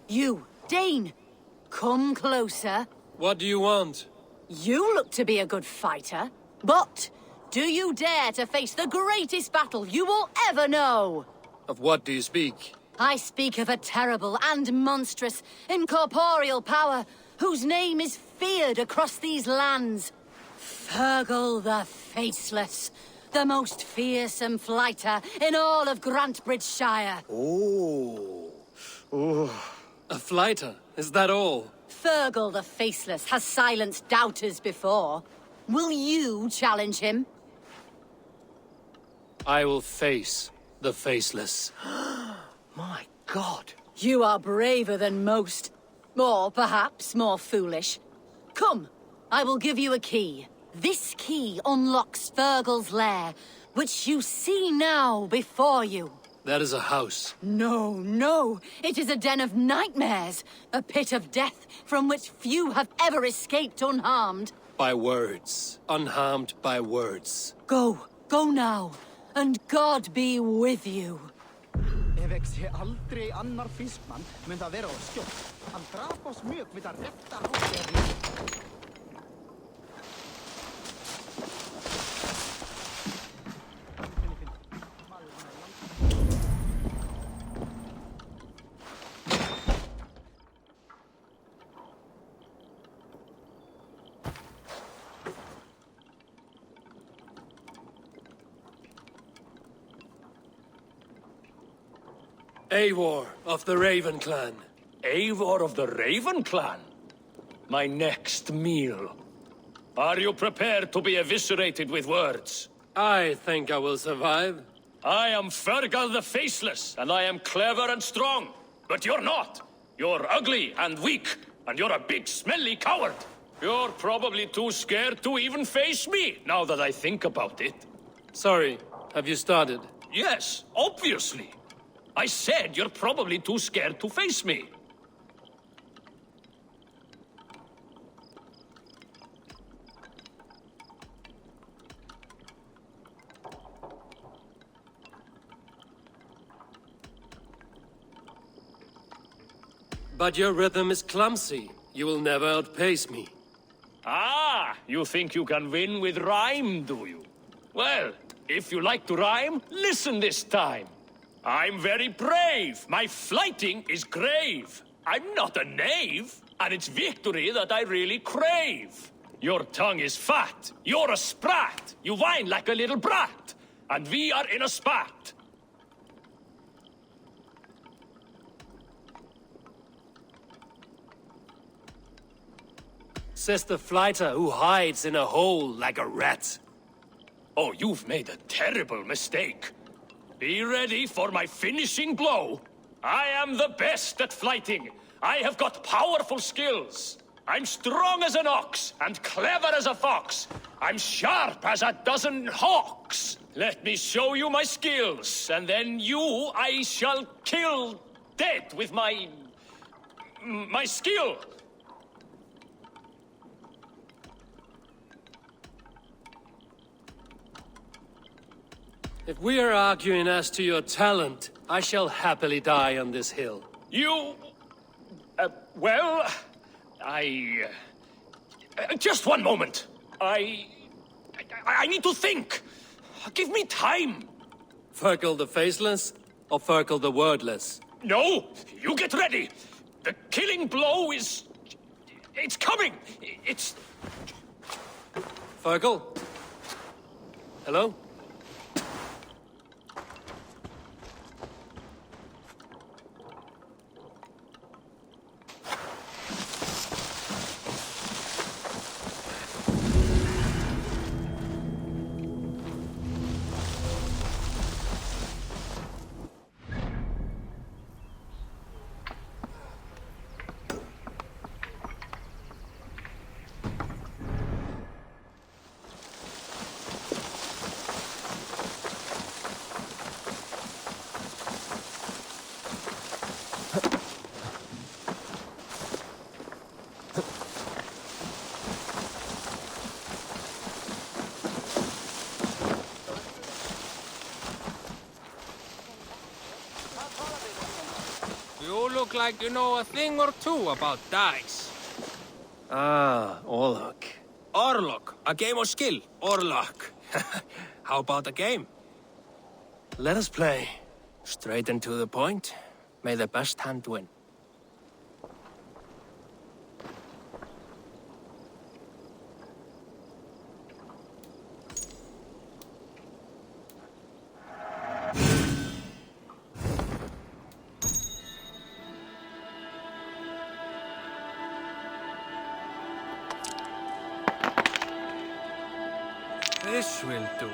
You, Dane! Come closer. What do you want? You look to be a good fighter, but do you dare to face the greatest battle you will ever know? Of what do you speak? I speak of a terrible and monstrous, incorporeal power whose name is feared across these lands. Fergal the Faceless, the most fearsome fighter in all of Grantebridgeshire. A fighter? Is that all? Fergal the Faceless has silenced doubters before. Will you challenge him? I will face the Faceless. My God. You are braver than most. Or perhaps more foolish. Come, I will give you a key. This key unlocks Fergal's lair, which you see now before you. That is a house. No, no. It is a den of nightmares. A pit of death from which few have ever escaped unharmed. By words. Unharmed by words. Go now. And God be with you. Ef sé aldrei annar fiskmann, mun það vera á skjótt. Hann drap oss mjög við að rétta ástæði. Eivor of the Raven Clan. Eivor of the Raven Clan? My next meal. Are you prepared to be eviscerated with words? I think I will survive. I am Fergal the Faceless, and I am clever and strong. But you're not. You're ugly and weak, and you're a big, smelly coward. You're probably too scared to even face me, now that I think about it. Sorry, have you started? Yes, obviously. I said you're probably too scared to face me. But your rhythm is clumsy. You will never outpace me. Ah, you think you can win with rhyme, do you? Well, if you like to rhyme, listen this time. I'm very brave. My flighting is grave. I'm not a knave, and it's victory that I really crave. Your tongue is fat. You're a sprat. You whine like a little brat. And we are in a spat. Says the fighter who hides in a hole like a rat. Oh, you've made a terrible mistake. Be ready for my finishing blow. I am the best at flighting. I have got powerful skills. I'm strong as an ox and clever as a fox. I'm sharp as a dozen hawks. Let me show you my skills, and then you I shall kill dead with my skill. If we are arguing as to your talent, I shall happily die on this hill. You... well... just one moment. I need to think. Give me time. Fergal the Faceless or Fergal the Wordless? No! You get ready! The killing blow is... it's coming! It's... Fergal? Hello? You look like you know a thing or two about dice. Ah, Orlok. Orlok, a game of skill. Orlok. How about a game? Let us play. Straight and to the point. May the best hand win. This will do.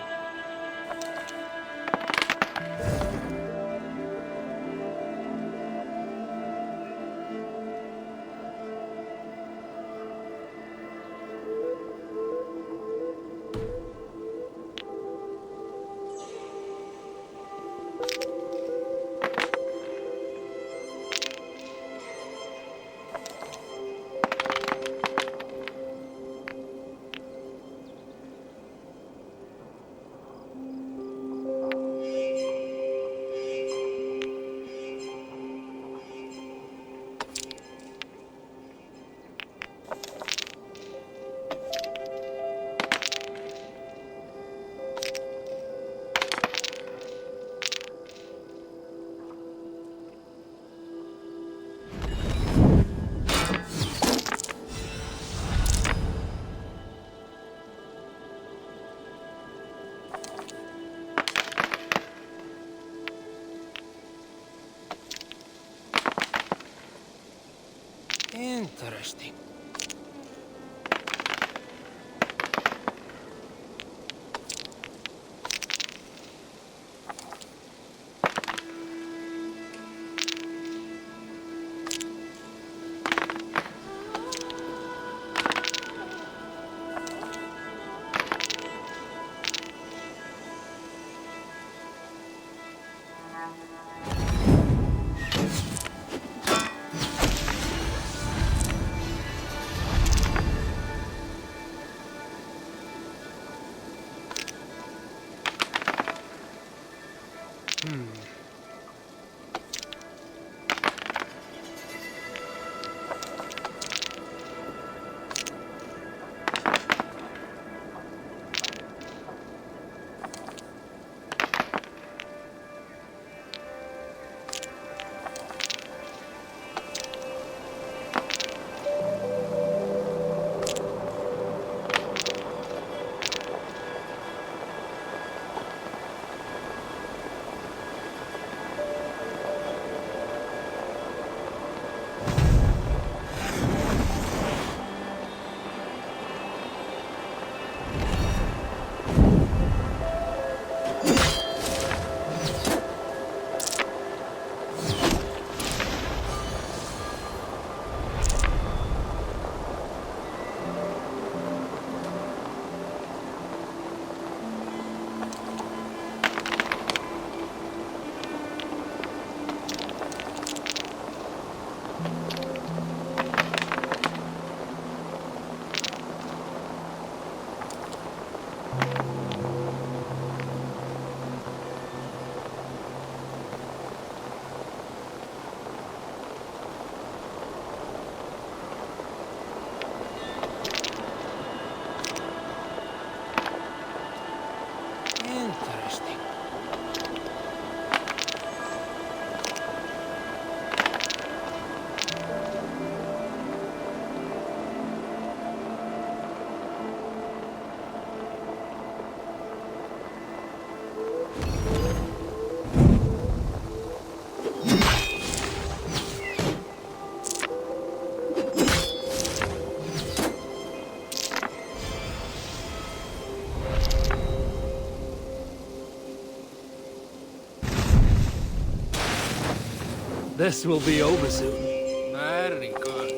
Interesting. This will be over soon. Very good.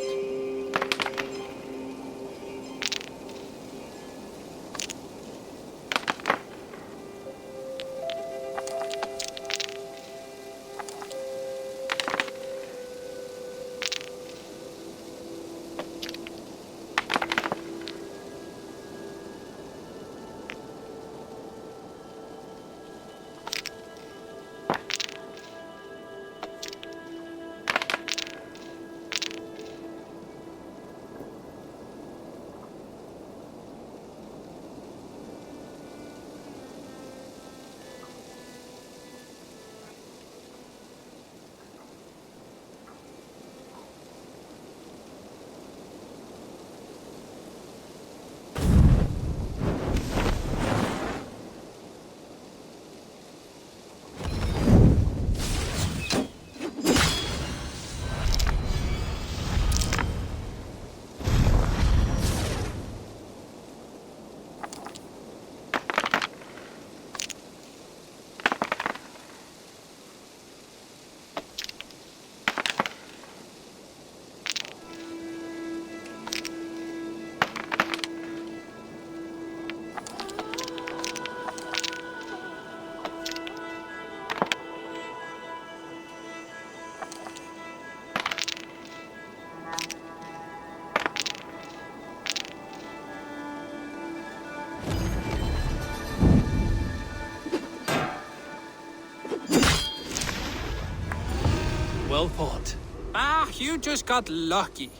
Well fought. Ah, you just got lucky.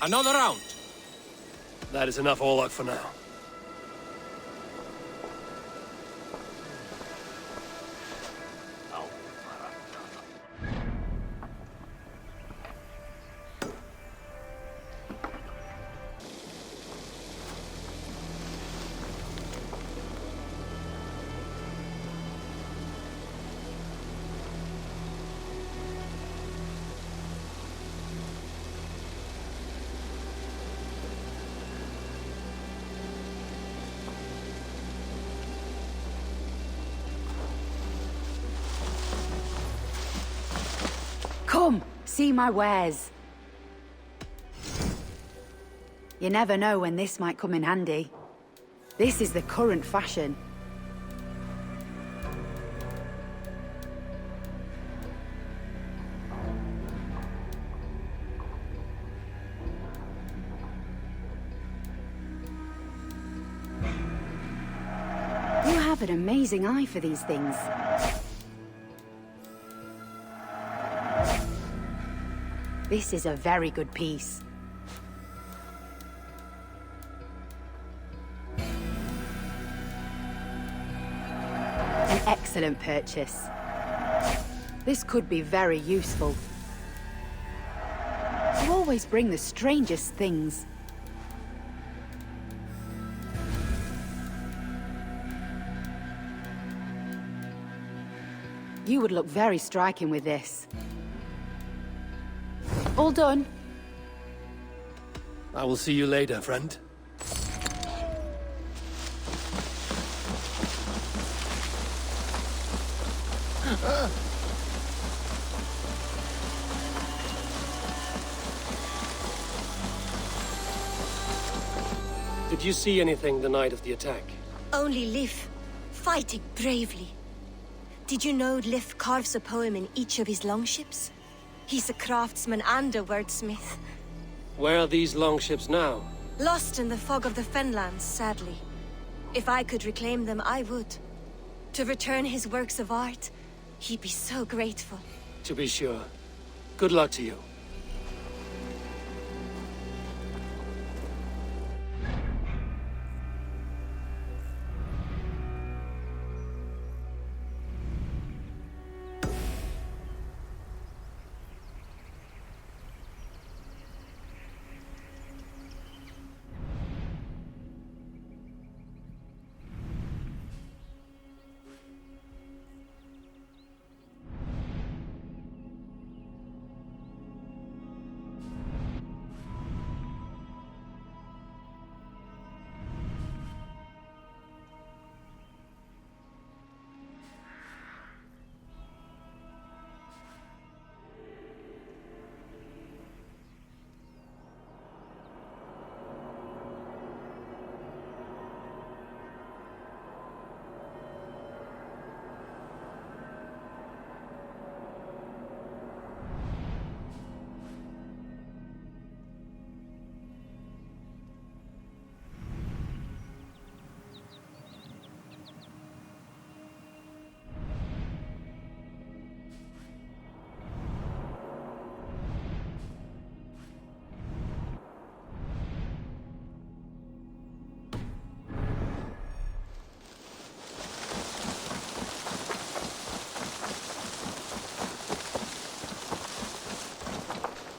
Another round. That is enough all luck for now. Come, see my wares. You never know when this might come in handy. This is the current fashion. You have an amazing eye for these things. This is a very good piece. An excellent purchase. This could be very useful. You always bring the strangest things. You would look very striking with this. All done. I will see you later, friend. Did you see anything the night of the attack? Only Lif, fighting bravely. Did you know Lif carves a poem in each of his longships? He's a craftsman and a wordsmith. Where are these longships now? Lost in the fog of the Fenlands, sadly. If I could reclaim them, I would. To return his works of art, he'd be so grateful. To be sure. Good luck to you.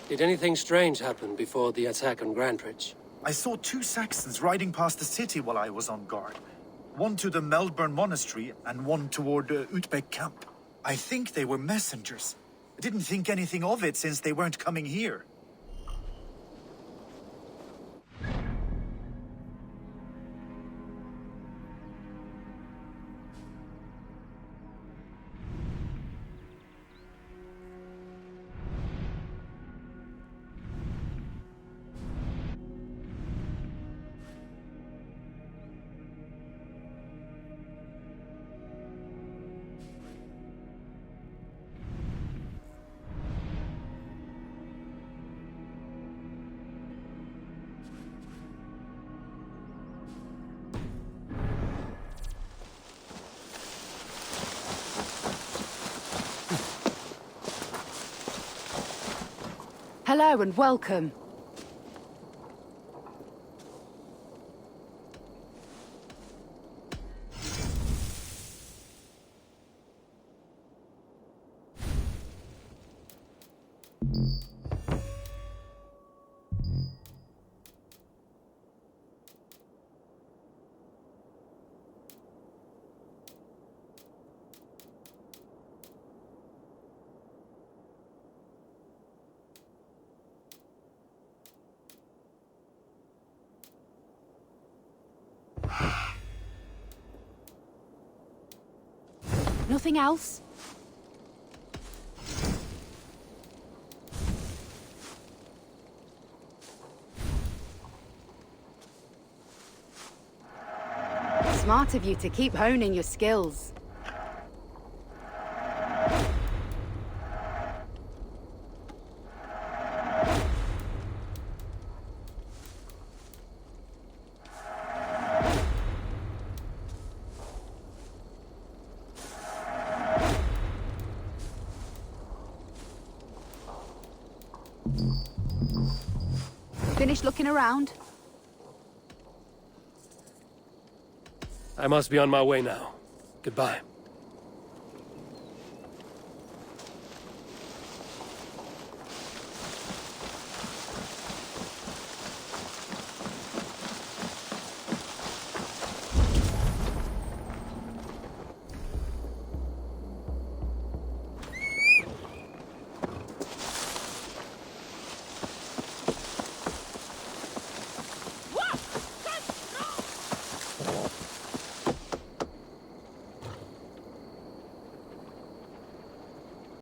Did anything strange happen before the attack on Grandbridge? I saw 2 Saxons riding past the city while I was on guard. One to the Melbourne Monastery and one toward Utbeck Camp. I think they were messengers. I didn't think anything of it since they weren't coming here. Hello and welcome. Nothing else? Smart of you to keep honing your skills. Finished looking around? I must be on my way now. Goodbye.